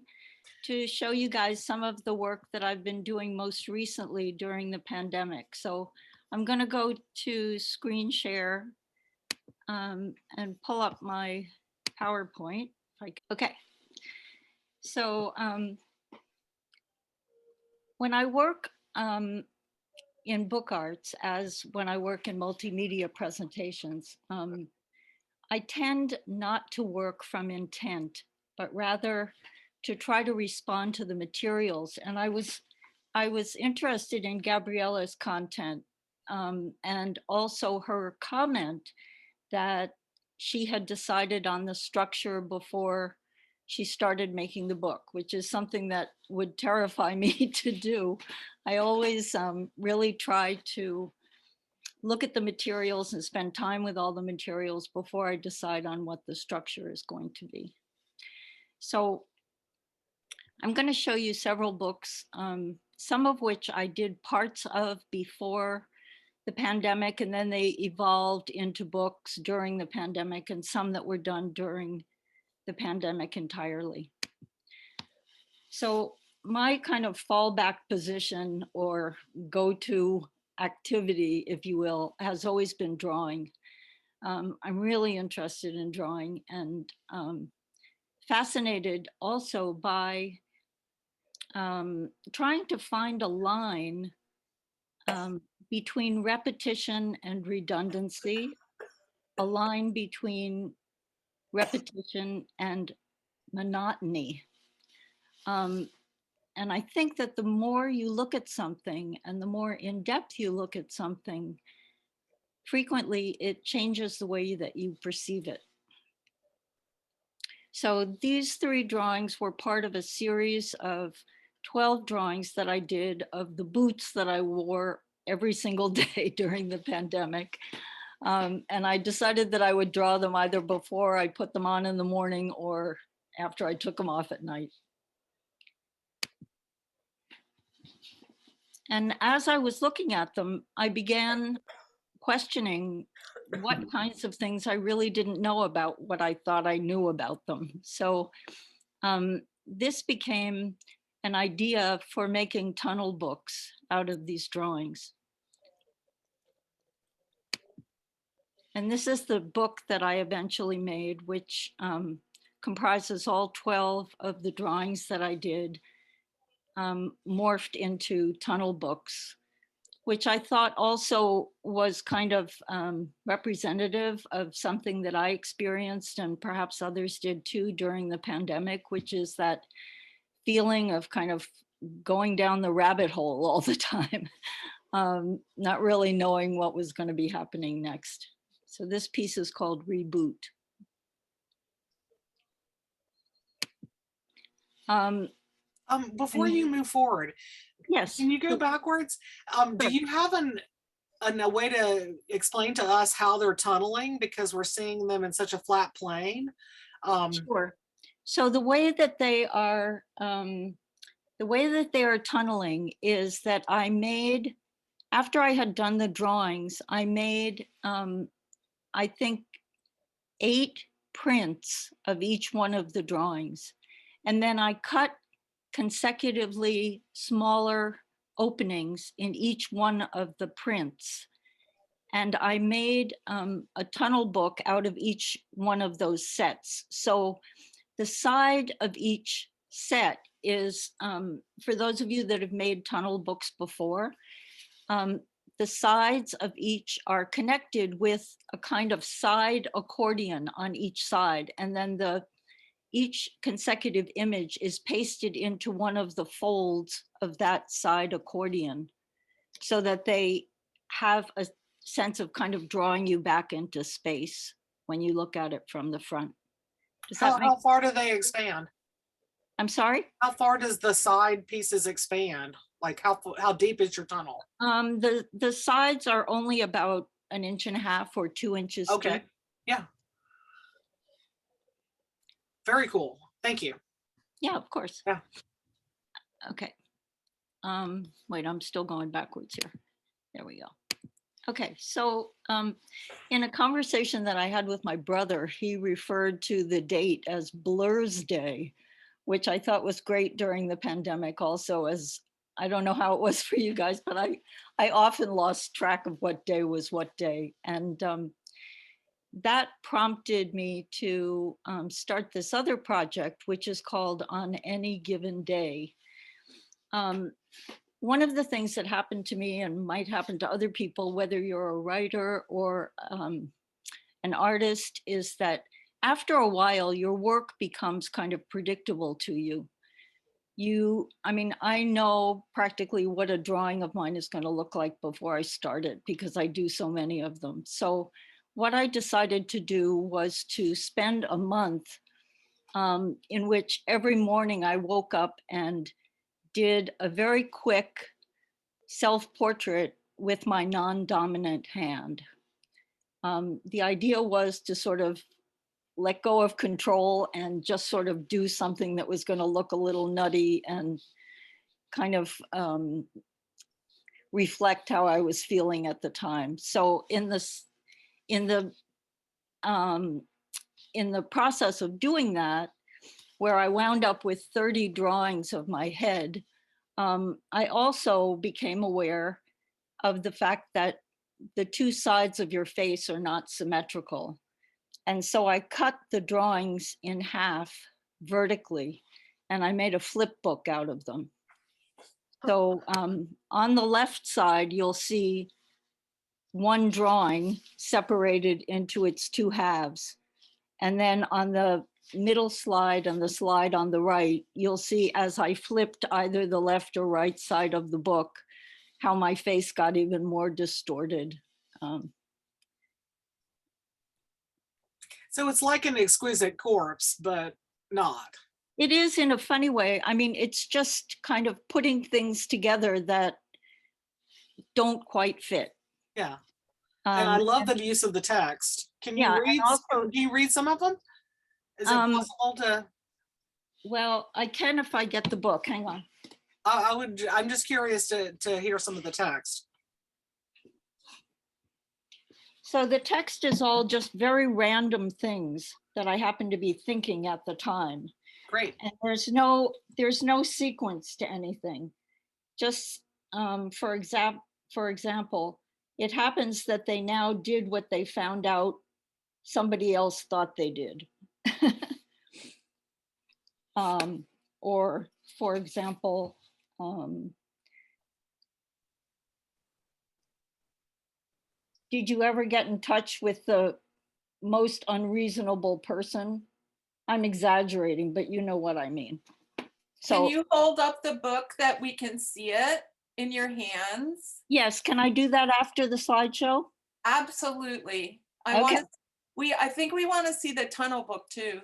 to show you guys some of the work that I've been doing most recently during the pandemic. So I'm going to go to screen share and pull up my PowerPoint. Okay. So when I work in book arts, as when I work in multimedia presentations, I tend not to work from intent, but rather to try to respond to the materials. And I was interested in Gabriella's content and also her comment that she had decided on the structure before she started making the book, which is something that would terrify me to do. I always really try to look at the materials and spend time with all the materials before I decide on what the structure is going to be. So I'm going to show you several books, some of which I did parts of before the pandemic, and then they evolved into books during the pandemic, and some that were done during the pandemic entirely. So my kind of fallback position or go-to activity, if you will, has always been drawing. I'm really interested in drawing and fascinated also by trying to find a line between repetition and redundancy, a line between repetition and monotony. And I think that the more you look at something and the more in depth you look at something, frequently it changes the way that you perceive it. So these 3 drawings were part of a series of 12 drawings that I did of the boots that I wore every single day during the pandemic. And I decided that I would draw them either before I put them on in the morning or after I took them off at night. And as I was looking at them, I began questioning what kinds of things I really didn't know about what I thought I knew about them. So this became an idea for making tunnel books out of these drawings. And this is the book that I eventually made, which comprises all 12 of the drawings that I did, morphed into tunnel books, which I thought also was kind of representative of something that I experienced and perhaps others did too during the pandemic, which is that feeling of kind of going down the rabbit hole all the time, not really knowing what was going to be happening next. So this piece is called Reboot. Before you move forward, Yes. can you go backwards? Do you have a way to explain to us how they're tunneling, because we're seeing them in such a flat plane? Sure. So the way that they are tunneling is that I made, after I had done the drawings, I made, I think, 8 prints of each one of the drawings. And then I cut consecutively smaller openings in each one of the prints. And I made a tunnel book out of each one of those sets. So the side of each set is, for those of you that have made tunnel books before, the sides of each are connected with a kind of side accordion on each side. And then each consecutive image is pasted into one of the folds of that side accordion so that they have a sense of kind of drawing you back into space when you look at it from the front. Does that How far do they expand? I'm sorry? How far does the side pieces expand? Like how deep is your tunnel? The sides are only about 1.5 inches or 2 inches Okay. deep. Yeah. Very cool. Thank you. Yeah, of course. Yeah. Okay. Wait, I'm still going backwards here. There we go. Okay, so in a conversation that I had with my brother, he referred to the date as Blur's Day, which I thought was great during the pandemic also, as I don't know how it was for you guys, but I often lost track of what day was what day. And that prompted me to start this other project, which is called On Any Given Day. One of the things that happened to me and might happen to other people, whether you're a writer or an artist, is that after a while, your work becomes kind of predictable to you. I mean, I know practically what a drawing of mine is going to look like before I start it because I do so many of them. So what I decided to do was to spend a month in which every morning I woke up and did a very quick self-portrait with my non-dominant hand. The idea was to sort of let go of control and just sort of do something that was going to look a little nutty and kind of reflect how I was feeling at the time. So in the process of doing that, where I wound up with 30 drawings of my head, I also became aware of the fact that the two sides of your face are not symmetrical. And so I cut the drawings in half vertically, and I made a flip book out of them. So on the left side, you'll see one drawing separated into its two halves. And then on the middle slide and the slide on the right, you'll see as I flipped either the left or right side of the book, how my face got even more distorted. So it's like an exquisite corpse, but not. It is in a funny way. I mean, it's just kind of putting things together that don't quite fit. Yeah. And I Um, love the use of the text. Can you yeah, read? and also, Can you read some of them? Is it possible to? well, I can if I get the book. Hang on. I'm just curious to hear some of the text. So the text is all just very random things that I happen to be thinking at the time. Great. And there's no sequence to anything. Just for example, it happens that they now did what they found out somebody else thought they did. Or for example, did you ever get in touch with the most unreasonable person? I'm exaggerating, but you know what I mean. So Can you hold up the book that we can see it in your hands? yes, can I do that after the slideshow? Absolutely. Okay. I think we want to see the tunnel book too.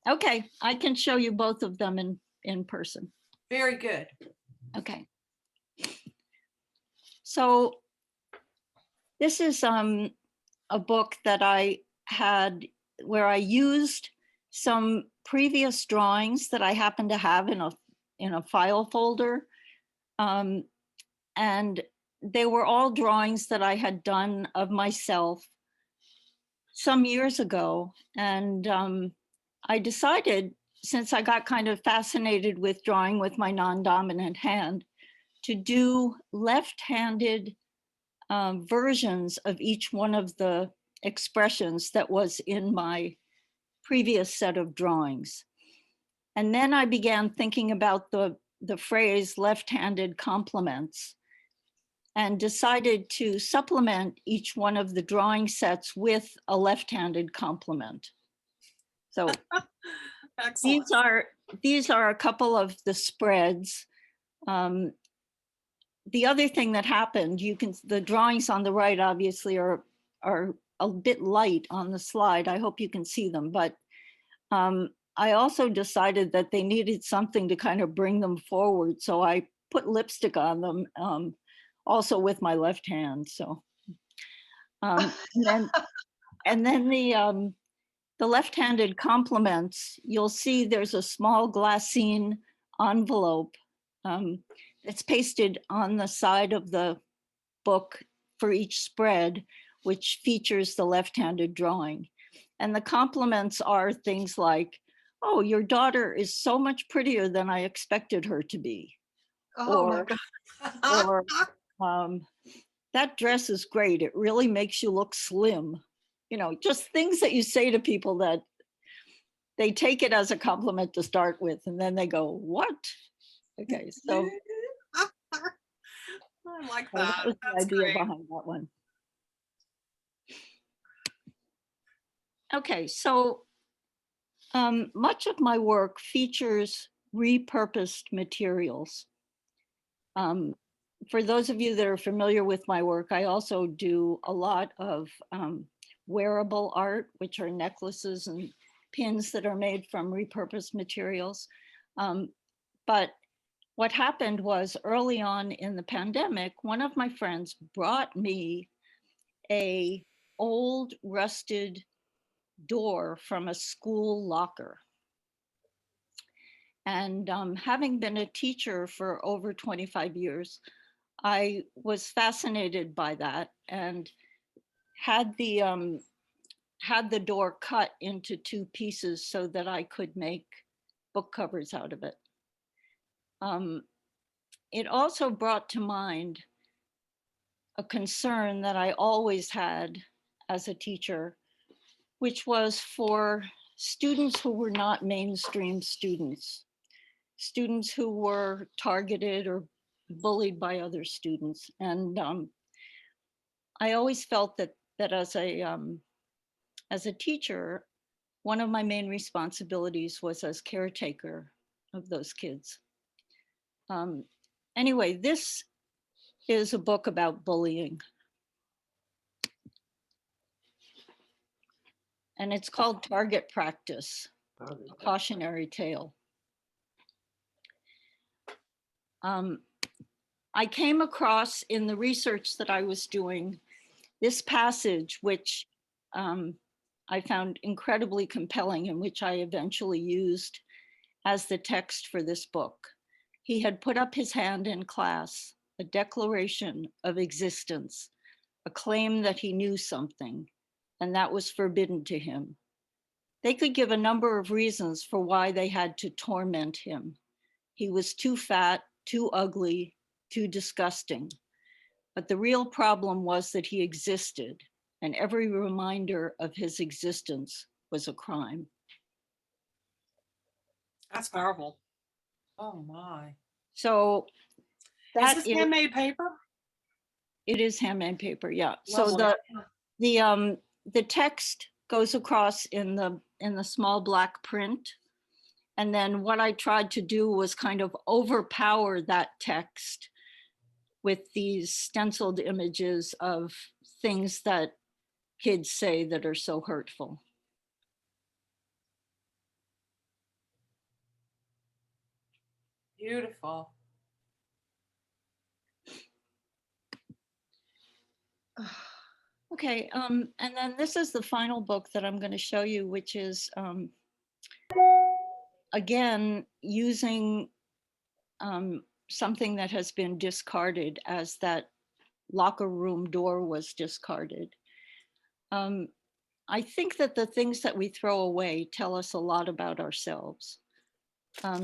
Okay, I can show you both of them in person. Very good. Okay. So this is a book that I had where I used some previous drawings that I happen to have in a file folder. And they were all drawings that I had done of myself some years ago. And I decided, since I got kind of fascinated with drawing with my non-dominant hand, to do left-handed versions of each one of the expressions that was in my previous set of drawings. And then I began thinking about the phrase left-handed compliments and decided to supplement each one of the drawing sets with a left-handed compliment. So Excellent. these are a couple of the spreads. The other thing that happened, the drawings on the right obviously are a bit light on the slide. I hope you can see them, but I also decided that they needed something to kind of bring them forward. So I put lipstick on them, also with my left hand. So, and then the left-handed compliments, you'll see there's a small glassine envelope that's pasted on the side of the book for each spread, which features the left-handed drawing. And the compliments are things like, oh, your daughter is so much prettier than I expected her to be. Oh my God. Or that dress is great. It really makes you look slim. you know, just things that you say to people that they take it as a compliment to start with, and then they go, what? Okay, so I like that that. was the That's idea great. behind that one. Okay, so much of my work features repurposed materials. For those of you that are familiar with my work, I also do a lot of wearable art, which are necklaces and pins that are made from repurposed materials. But what happened was early on in the pandemic, one of my friends brought me a old rusted door from a school locker. And having been a teacher for over 25 years, I was fascinated by that and had the door cut into two pieces so that I could make book covers out of it. It also brought to mind a concern that I always had as a teacher, which was for students who were not mainstream students, students who were targeted or bullied by other students. And I always felt that as a teacher, one of my main responsibilities was as caretaker of those kids. Anyway, this is a book about bullying. And it's called Target Practice, a Cautionary Tale. I came across in the research that I was doing this passage, which I found incredibly compelling and which I eventually used as the text for this book. He had put up his hand in class, a declaration of existence, a claim that he knew something, and that was forbidden to him. They could give a number of reasons for why they had to torment him. He was too fat, too ugly, too disgusting. But the real problem was that he existed, and every reminder of his existence was a crime. That's powerful. Oh my. So Is that this is, handmade paper? it is handmade paper, yeah. So Lovely. the text goes across in the small black print. And then what I tried to do was kind of overpower that text with these stenciled images of things that kids say that are so hurtful. Beautiful. Okay, and then this is the final book that I'm going to show you, which is, again, using something that has been discarded as that locker room door was discarded. I think that the things that we throw away tell us a lot about ourselves.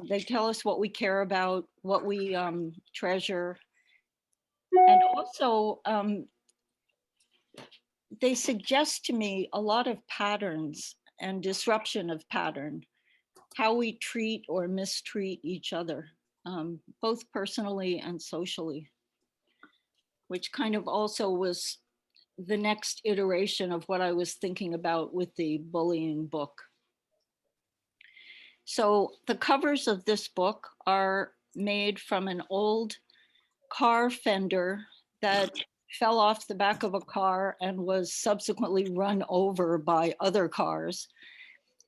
They tell us what we care about, what we treasure, and also they suggest to me a lot of patterns and disruption of pattern, how we treat or mistreat each other, both personally and socially, which kind of also was the next iteration of what I was thinking about with the bullying book. So the covers of this book are made from an old car fender that fell off the back of a car and was subsequently run over by other cars.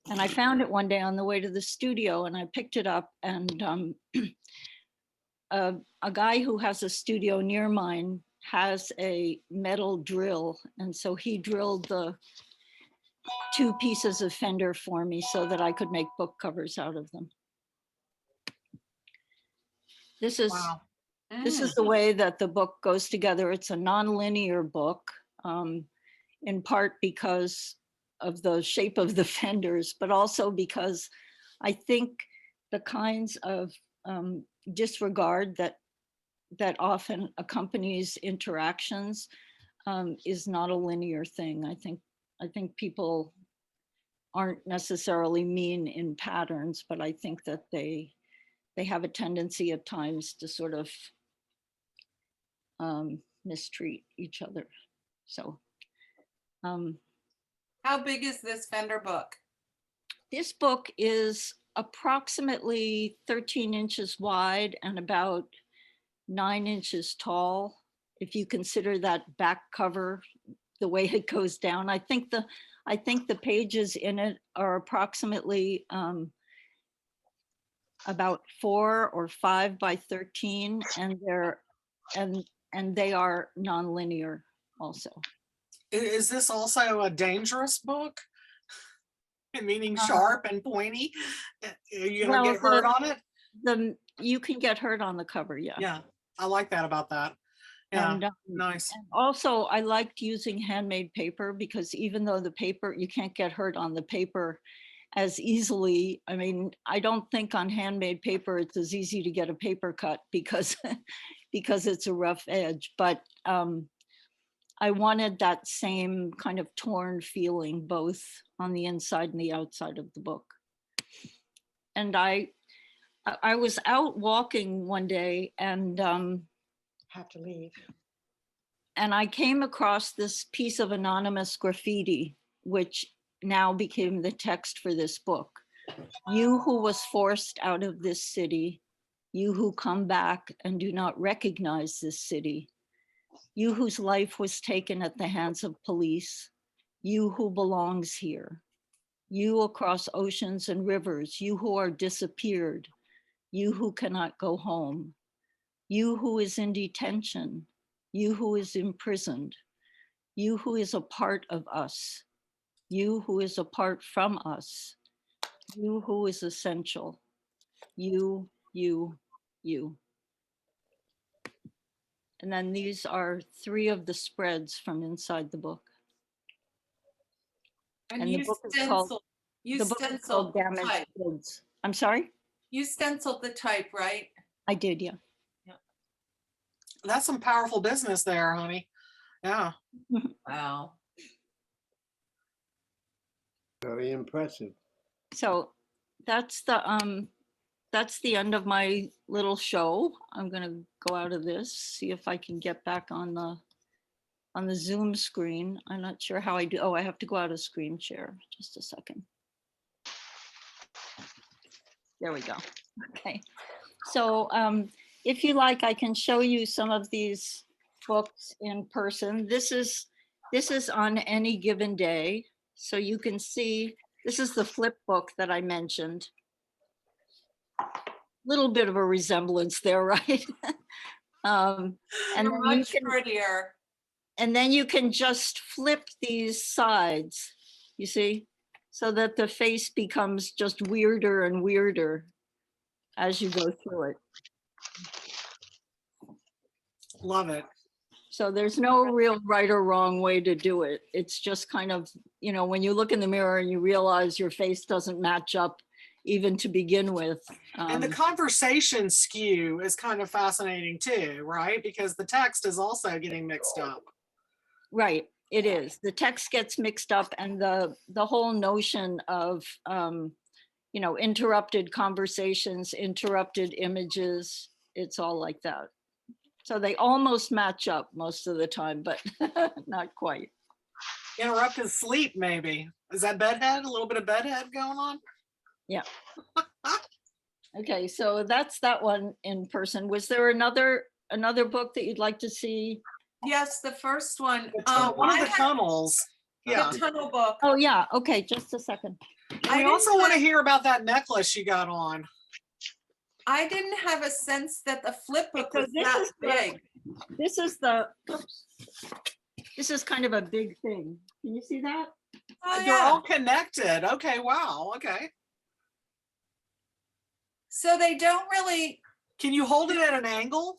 And I found it one day on the way to the studio and I picked it up, and a guy who has a studio near mine has a metal drill. And so he drilled the two pieces of fender for me so that I could make book covers out of them. This is Wow. This is the way that the book goes together. It's a non-linear book, in part because of the shape of the fenders, but also because I think the kinds of disregard that often accompanies interactions is not a linear thing. I think I think people aren't necessarily mean in patterns, but I think that they have a tendency at times to sort of mistreat each other. So How big is this Fender book? this book is approximately 13 inches wide and about 9 inches tall. If you consider that back cover, the way it goes down, I think the pages in it are approximately about 4 or 5 by 13, and they are nonlinear also. Is this also a dangerous book? Meaning sharp and pointy? Are you gonna Well, get hurt on it? You can get hurt on the cover, yeah. Yeah, I like that about that. Yeah, And nice. and also, I liked using handmade paper because even though the paper, you can't get hurt on the paper as easily. I mean, I don't think on handmade paper it's as easy to get a paper cut because because it's a rough edge. But I wanted that same kind of torn feeling both on the inside and the outside of the book. And I was out walking one day and Have to leave. and I came across this piece of anonymous graffiti, which now became the text for this book. You who was forced out of this city, you who come back and do not recognize this city, you whose life was taken at the hands of police, you who belongs here, you across oceans and rivers, you who are disappeared, you who cannot go home, you who is in detention, you who is imprisoned, you who is a part of us, you who is apart from us, you who is essential, you. And then these are 3 of the spreads from inside the book. And And the you book is called, stenciled, you the book is stenciled called the Damaged type. Goods. I'm sorry? You stenciled the type, right? I did, yeah. That's some powerful business there, honey. Yeah. Wow. Very impressive. So that's the end of my little show. I'm gonna go out of this, see if I can get back on the Zoom screen. I'm not sure how I do. Oh, I have to go out of screen share. Just a second. There we go. Okay. So if you like, I can show you some of these books in person. This is on any given day. So you can see, this is the flip book that I mentioned. Little bit of a resemblance there, right? And You're then much prettier. and then you can just flip these sides, you see, so that the face becomes just weirder and weirder as you go through it. Love it. So there's no real right or wrong way to do it. It's just kind of, you know, when you look in the mirror and you realize your face doesn't match up even to begin with. And the conversation skew is kind of fascinating too, right? Because the text is also getting mixed up. Right, it is. The text gets mixed up and the whole notion of, you know, interrupted conversations, interrupted images, it's all like that. So they almost match up most of the time, but not quite. Interrupted sleep, maybe. Is that bedhead? A little bit of bedhead going on? Yeah. Okay, so that's that one in person. Was there another book that you'd like to see? Yes, the first one. One of I the had tunnels. Yeah. the tunnel book. Oh yeah, okay, just a second. I also want to hear about that necklace you got on. I didn't have a sense that the flip book So was this that is big. this is kind of a big thing. Can you see that? Oh, They're yeah. all connected. Okay, wow. Okay. So they don't really, Can you hold it at an angle?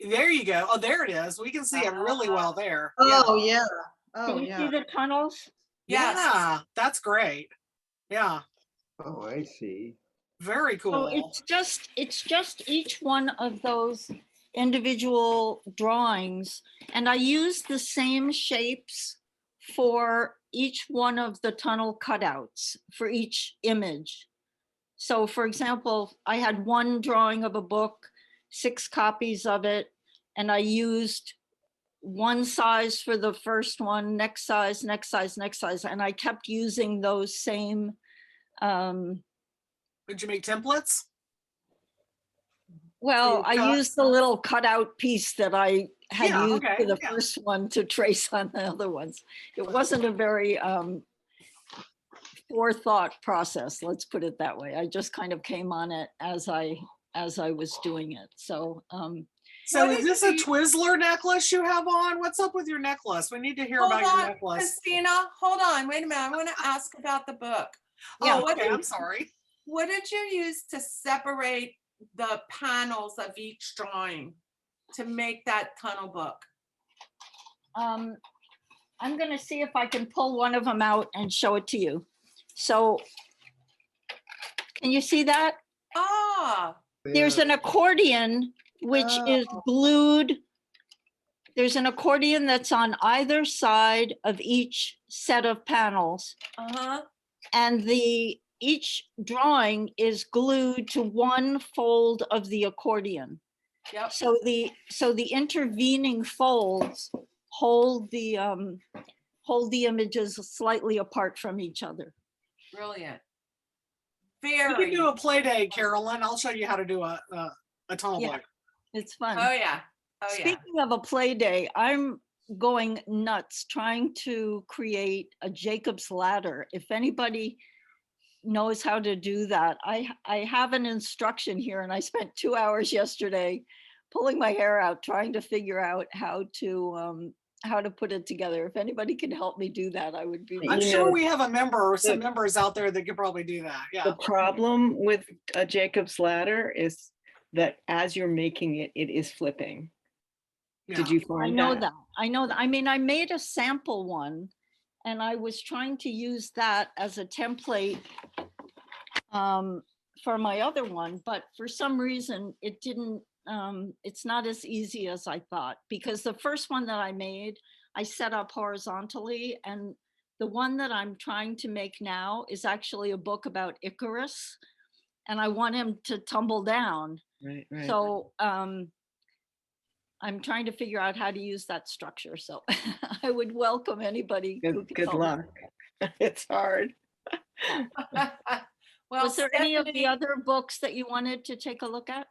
There you go. Oh, there it is. We can see it really well there. Oh, yeah. Oh, Can you yeah. see the tunnels? yes. Yeah, that's great. Yeah, Oh, I see. very So cool. it's just each one of those individual drawings, and I use the same shapes for each one of the tunnel cutouts for each image. So for example, I had one drawing of a book, 6 copies of it, and I used one size for the first one, next size, next size, next size, and I kept using those same, Did you make templates? well, your I cuts? used the little cutout piece that I had Yeah, used okay, for the yeah. first one to trace on the other ones. It wasn't a very forethought process, let's put it that way. I just kind of came on it as I was doing it. So So What is did this a you- Twizzler necklace you have on? What's up with your necklace? We need to hear Hold about your on, necklace. Christina, hold on, wait a minute. I want to ask about the book. Oh, what okay, did- I'm sorry. What did you use to separate the panels of each drawing to make that tunnel book? I'm gonna see if I can pull one of them out and show it to you. So can you see that? Ah, There's an accordion which is glued. There's an accordion that's on either side of each set of panels, uh-huh, and each drawing is glued to one fold of the accordion. yep, So the intervening folds hold the images slightly apart from each other. brilliant. We Very, can do a play day, Carolyn. I'll show you how to do a tunnel Yeah. book. It's fun. oh yeah, oh yeah. Speaking of a play day, I'm going nuts trying to create a Jacob's ladder. If anybody knows how to do that, I have an instruction here, and I spent 2 hours yesterday pulling my hair out trying to figure out how to put it together. If anybody can help me do that, I would be. I'm You sure know, we have a member or some the- members out there that could probably do that. Yeah. The problem with a Jacob's ladder is that as you're making it, it is flipping. Did Yeah. you I find know that? that. I know that. I mean, I made a sample one, and I was trying to use that as a template for my other one, but for some reason it didn't, it's not as easy as I thought, because the first one that I made, I set up horizontally, and the one that I'm trying to make now is actually a book about Icarus, and I want him to tumble down. Right, right. So I'm trying to figure out how to use that structure. So I would welcome anybody who can Good help me. luck. It's hard. Well, Was there any of the Stephanie, other books that you wanted to take a look at?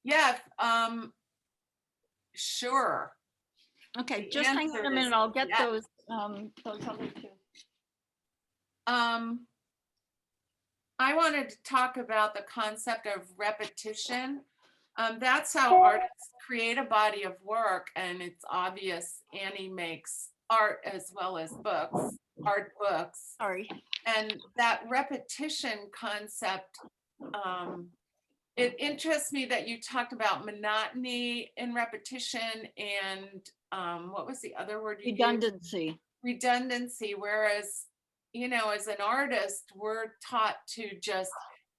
yeah, sure. Okay, The just hang on answer a is minute. I'll get yes. those other two. I wanted to talk about the concept of repetition. That's how artists create a body of work, and it's obvious Annie makes art as well as books, art books. Sorry. And that repetition concept, it interests me that you talked about monotony in repetition and what was the other word you used? Redundancy. Redundancy, whereas, as an artist, we're taught to just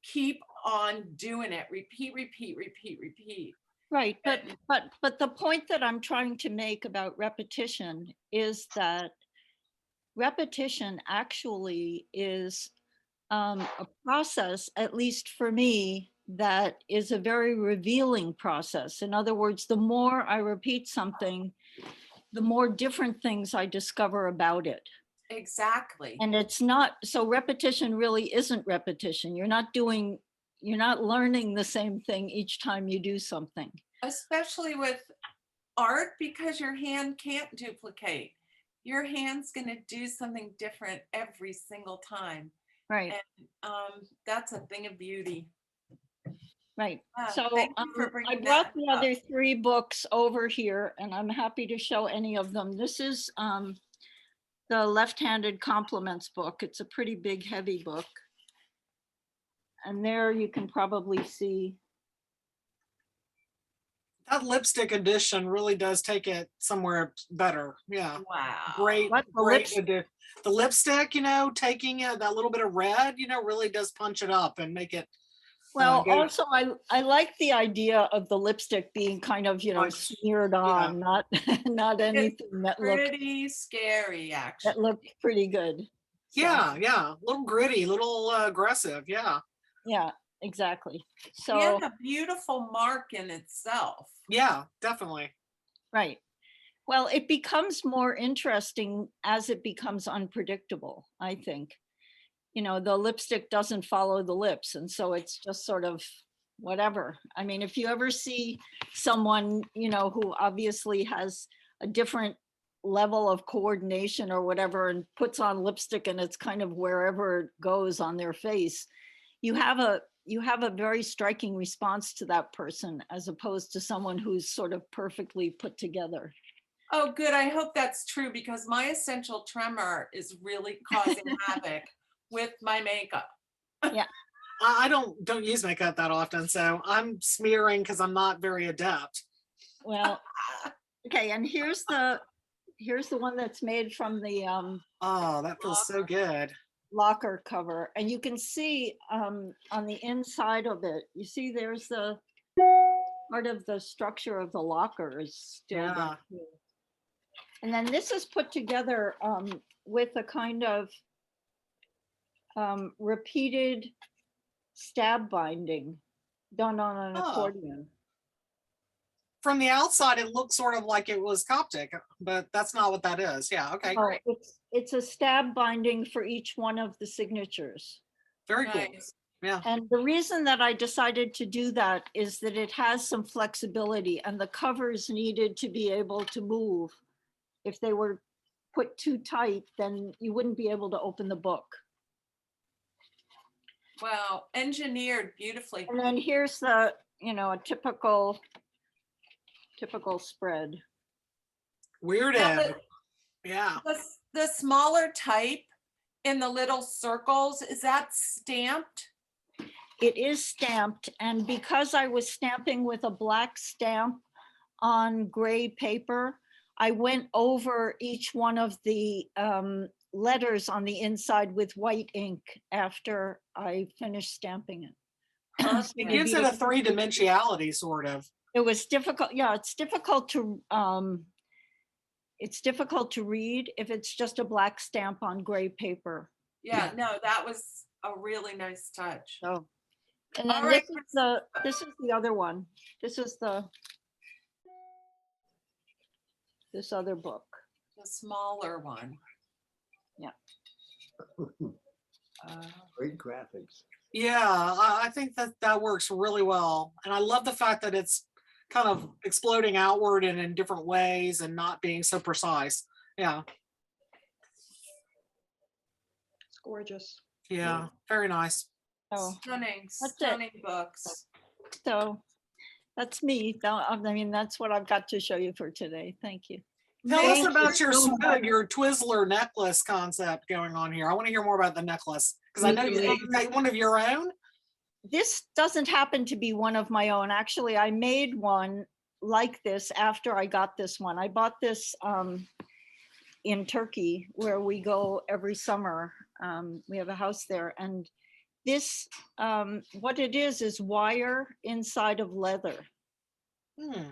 keep on doing it, repeat, repeat, repeat, repeat. Right, but the point that I'm trying to make about repetition is that repetition actually is a process, at least for me, that is a very revealing process. In other words, the more I repeat something, the more different things I discover about it. Exactly. And it's not, so repetition really isn't repetition. You're not learning the same thing each time you do something. Especially with art, because your hand can't duplicate. Your hand's going to do something different every single time. Right, And that's a thing of beauty. right. Ah, So thank you for I bringing brought that the up. other 3 books over here, and I'm happy to show any of them. This is the Left-Handed Compliments book. It's a pretty big, heavy book. And there you can probably see. That lipstick edition really does take it somewhere better. Yeah. Wow. Great, What, the great. lipstick? The lipstick, taking that little bit of red, really does punch it up and make it Well, go- also, I like the idea of the lipstick being kind of, Like, smeared on, not, not anything that looked, Pretty scary, that actually. looked pretty good. So, yeah, yeah, a little gritty, a little aggressive. Yeah, yeah, exactly. So, And a beautiful mark in itself. yeah, definitely. right. Well, it becomes more interesting as it becomes unpredictable, I think. The lipstick doesn't follow the lips, and so it's just sort of whatever. I mean, if you ever see someone, who obviously has a different level of coordination or whatever and puts on lipstick and it's kind of wherever it goes on their face, you have a very striking response to that person as opposed to someone who's sort of perfectly put together. Oh, good. I hope that's true because my essential tremor is really causing havoc with my makeup. I don't use makeup that often, so I'm smearing because I'm not very adept. Well, okay, and here's the one that's made from the Oh, that feels so good. locker cover, and you can see on the inside of it, you see there's the part of the structure of the locker is still Yeah. there too. And then this is put together with a kind of repeated stab binding done on an Oh. accordion. From the outside, it looks sort of like it was Coptic, but that's not what that is. Yeah, okay, Oh, great. it's a stab binding for each one of the signatures. Very cool. Nice. Yeah, And the reason that I decided to do that is that it has some flexibility and the covers needed to be able to move. If they were put too tight, then you wouldn't be able to open the book. Wow, engineered beautifully. And then here's the, a typical spread. weirdo. Now, Yeah. the smaller type in the little circles, is that stamped? It is stamped, and because I was stamping with a black stamp on gray paper, I went over each one of the letters on the inside with white ink after I finished stamping it. It gives it a three-dimensionality sort of. It was difficult. Yeah, it's difficult to read if it's just a black stamp on gray paper. Yeah, no, that was a really nice touch. So, and then All right, this is the other one. This is this other book. The smaller one. Yeah. Great graphics. Yeah, I think that works really well. And I love the fact that it's kind of exploding outward and in different ways and not being so precise. Yeah, It's gorgeous. yeah, very nice. So, Stunning, That's it. stunning books. so that's me. I mean, that's what I've got to show you for today. Thank you. Tell us Thank about you so much. your Twizzler necklace concept going on here. I want to hear more about the necklace because I know you got one of your own. This doesn't happen to be one of my own. Actually, I made one like this after I got this one. I bought this in Turkey where we go every summer. We have a house there, and this, what it is wire inside of leather. Hmm.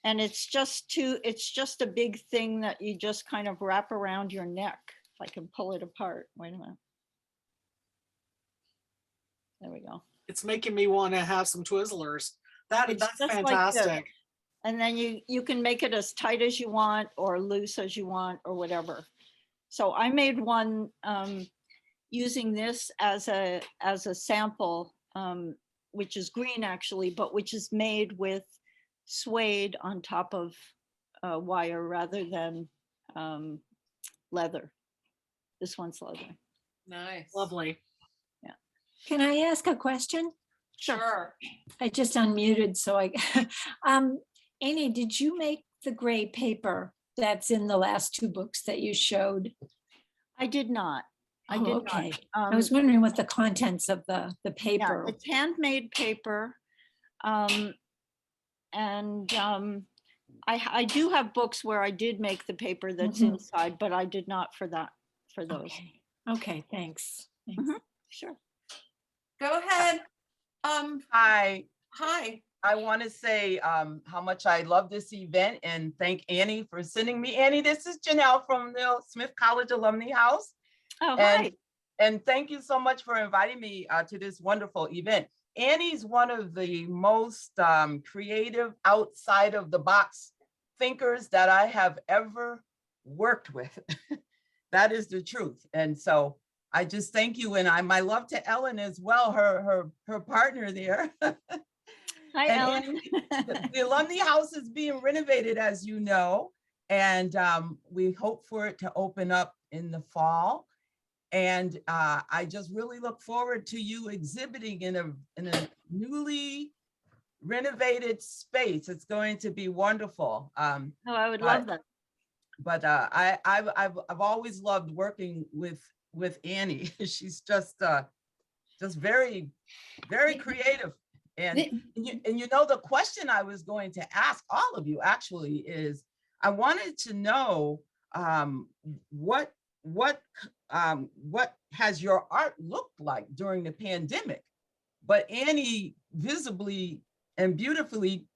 And it's just a big thing that you just kind of wrap around your neck. If I can pull it apart. Wait a minute. There we go. It's making me want to have some Twizzlers. It's That's just like this. fantastic. And then you can make it as tight as you want or loose as you want or whatever. So I made one using this as a sample, which is green actually, but which is made with suede on top of wire rather than leather. This one's leather. Nice. Lovely. Can I ask a question? Sure. I just unmuted, so I, Annie, did you make the gray paper that's in the last two books that you showed? I did not. I Oh, did okay. not. I was wondering what the contents of the Yeah, paper. it's handmade paper. I do have books where I did make the paper that's Mhm. inside, but I did not for those. Okay, thanks. Thanks. Mhm. Sure. Go ahead. Hi, Hi. I want to say how much I love this event and thank Annie for sending me. Annie, this is Janelle from the Smith College Alumni House. Oh, And, hi. and thank you so much for inviting me to this wonderful event. Annie's one of the most creative, outside of the box thinkers that I have ever worked with. That is the truth. And so I just thank you. And my love to Ellen as well, her partner there. Hi, And Ellen. the Alumni House is being renovated, as you know, and we hope for it to open up in the fall. And I just really look forward to you exhibiting in a newly renovated space. It's going to be wonderful. Oh, I would love that. But I've always loved working with Annie. She's just very, very creative. And you know, the question I was going to ask all of you actually is, I wanted to know what has your art looked like during the pandemic? But Annie visibly and beautifully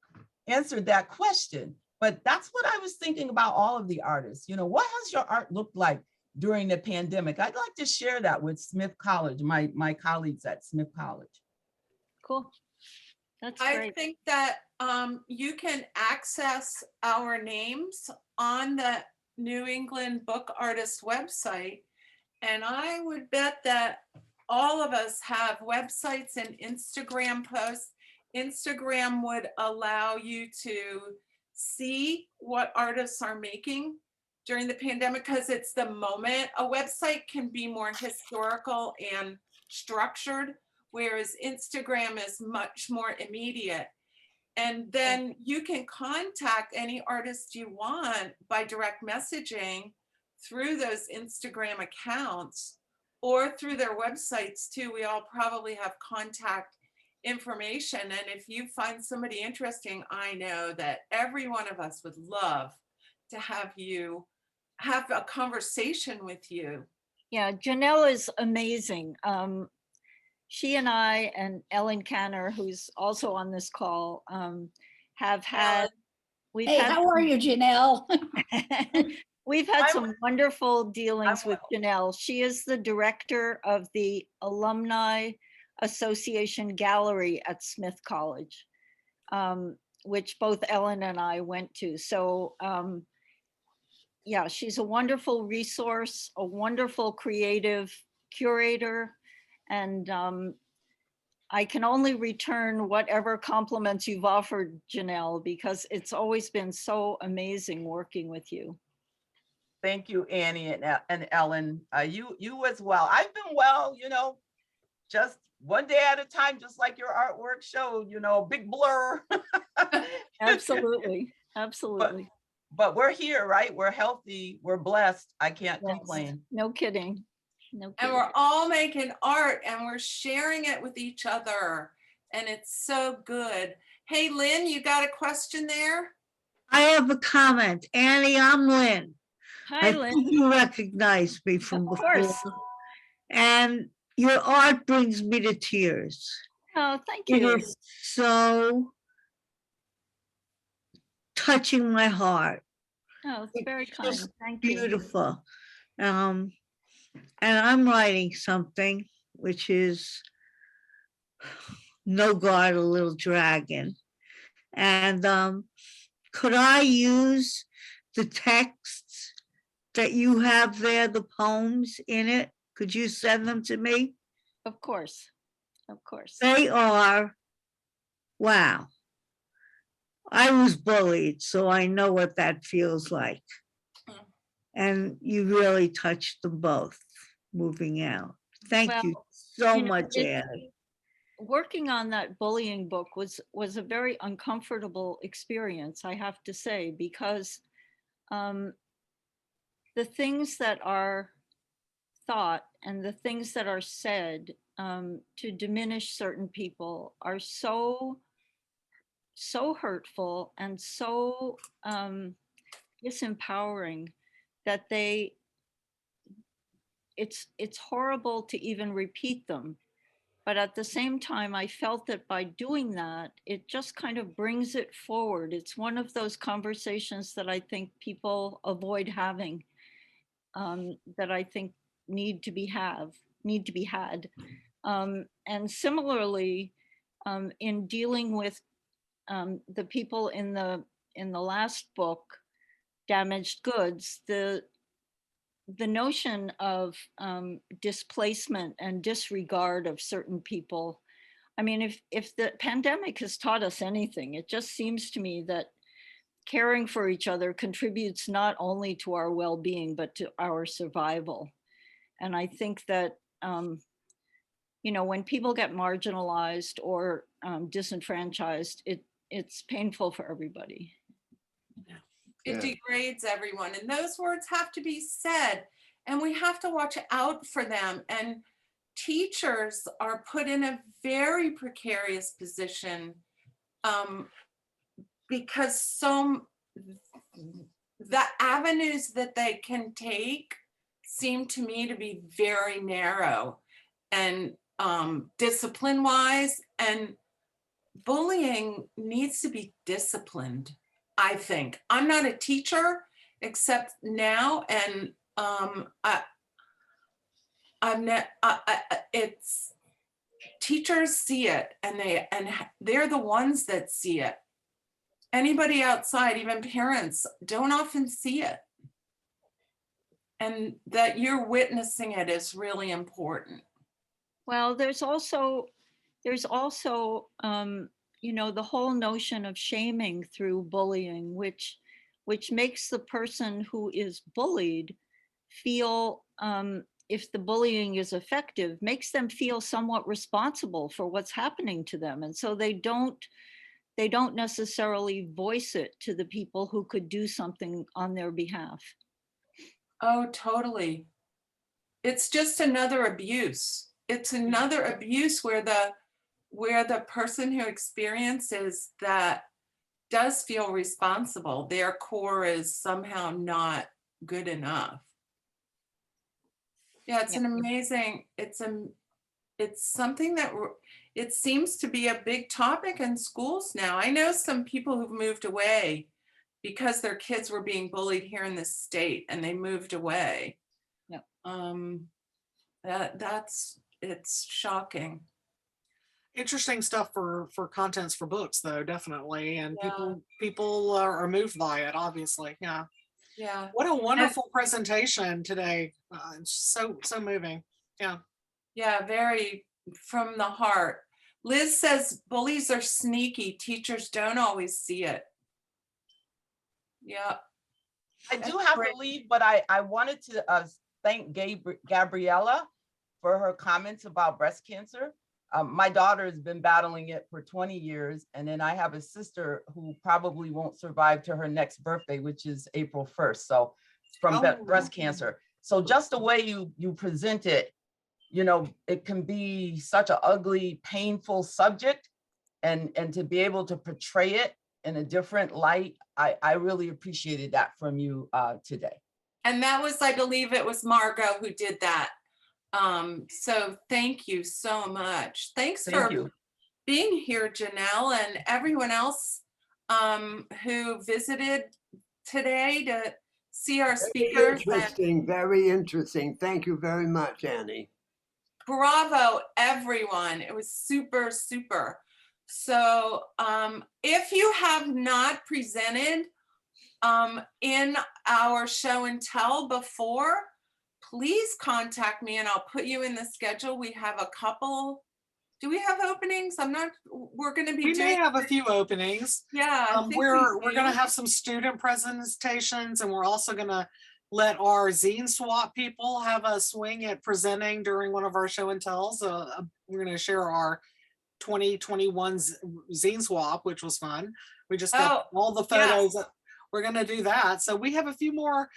answered that question. But that's what I was thinking about all of the artists. You know, what has your art looked like during the pandemic? I'd like to share that with Smith College, my colleagues at Smith College. Cool. That's I great. think that you can access our names on the New England Book Artist website. And I would bet that all of us have websites and Instagram posts. Instagram would allow you to see what artists are making during the pandemic because it's the moment. A website can be more historical and structured, whereas Instagram is much more immediate. And then you can contact any artist you want by direct messaging through those Instagram accounts or through their websites too. We all probably have contact information. And if you find somebody interesting, I know that every one of us would love to have you have a conversation with you. Yeah, Janelle is amazing. She and I and Ellen Canner, who's also on this call, have had, Hey, how are you, Janelle? we've had I'm- some wonderful dealings I'm with Janelle. She is the director of the Alumni Association Gallery at Smith College, which both Ellen and I went to. So yeah, she's a wonderful resource, a wonderful creative curator, and I can only return whatever compliments you've offered, Janelle, because it's always been so amazing working with you. Thank you, Annie and Ellen. You as well. I've been well, you know, just one day at a time, just like your artwork showed, you know, big blur. Absolutely, absolutely. But we're here, right? We're healthy, we're blessed. I can't Yes, complain. no kidding. No And kidding. we're all making art and we're sharing it with each other. And it's so good. Hey, Lynn, you got a question there? I have a comment. Annie, I'm Lynn. Hi, I Lynn. think you recognize me from Of before. course. And your art brings me to tears. Oh, thank It you. is so touching my heart. Oh, it's very It's kind. just Thank you. beautiful. And I'm writing something which is No God, a Little Dragon. And could I use the texts that you have there, the poems in it? Could you send them to me? Of course. Of course. They are, wow. I was bullied, so I know what that feels like. And you really touched them both moving out. Thank you Well, so you know, much, it's- Annie. Working on that bullying book was a very uncomfortable experience, I have to say, because the things that are thought and the things that are said to diminish certain people are so hurtful and so disempowering that it's horrible to even repeat them. But at the same time, I felt that by doing that, it just kind of brings it forward. It's one of those conversations that I think people avoid having, that I think need to be had. And similarly, in dealing with the people in the last book, Damaged Goods, the notion of displacement and disregard of certain people. I mean, if the pandemic has taught us anything, it just seems to me that caring for each other contributes not only to our well-being, but to our survival. And I think that, you know, when people get marginalized or disenfranchised, it's painful for everybody. It Yeah. degrades everyone, and those words have to be said, and we have to watch out for them. And teachers are put in a very precarious position because the avenues that they can take seem to me to be very narrow and discipline wise, and bullying needs to be disciplined. I think. I'm not a teacher except now, and it's teachers see it, and they're the ones that see it. Anybody outside, even parents, don't often see it, and that you're witnessing it is really important. Well, there's also you know, the whole notion of shaming through bullying, which makes the person who is bullied feel, if the bullying is effective, makes them feel somewhat responsible for what's happening to them. And so they don't necessarily voice it to the people who could do something on their behalf. Oh, totally. It's just another abuse. It's another abuse where the person who experiences that does feel responsible. Their core is somehow not good enough. Yeah, it's an amazing, it's something that it seems to be a big topic in schools now. I know some people who've moved away because their kids were being bullied here in this state, and they moved away. Yep. It's shocking. Interesting stuff for contents for books, though, definitely. And Yeah. people are moved by it, obviously. Yeah. Yeah. What a wonderful presentation today. It's so moving. Yeah. Yeah, very from the heart. Liz says bullies are sneaky. Teachers don't always see it. Yeah. I do That's have great. to leave, but I wanted to thank Gabriella for her comments about breast cancer. My daughter has been battling it for 20 years. And then I have a sister who probably won't survive to her next birthday, which is April 1st. So from breast cancer. So just the way you present it, you know, it can be such an ugly, painful subject, and to be able to portray it in a different light, I really appreciated that from you today. And that was, I believe it was Margot who did that. So thank you so much. Thanks Thank for you. being here, Janelle, and everyone else who visited today to see our speakers. Very interesting. Thank you very much, Annie. Bravo, everyone. It was super, super. So if you have not presented in our show and tell before, please contact me and I'll put you in the schedule. We have a couple. Do we have openings? We're going to be We may have a few openings. Yeah, I think we're going to have some student presentations, and we're also going to let our zine swap people have a swing at presenting during one of our show and tells. We're going to share our 2021 zine swap, which was fun. We just got all the photos. Yes. We're going to do that. So we have a few more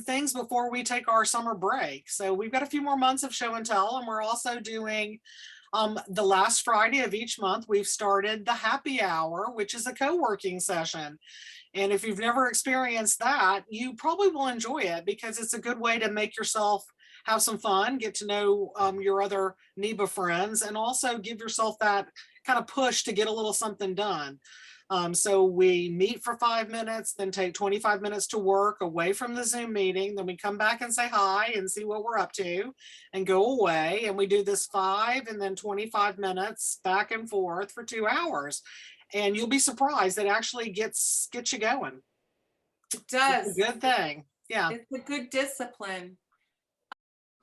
things before we take our summer break. So we've got a few more months of show and tell, and we're also doing the last Friday of each month. We've started the happy hour, which is a co-working session. And if you've never experienced that, you probably will enjoy it because it's a good way to make yourself have some fun, get to know your other NEBA friends, and also give yourself that kind of push to get a little something done. So we meet for 5 minutes, then take 25 minutes to work away from the Zoom meeting. Then we come back and say hi and see what we're up to and go away. And we do this 5 and then 25 minutes back and forth for 2 hours. And you'll be surprised, it actually gets you going. It does. It's a good thing. Yeah. It's a good discipline.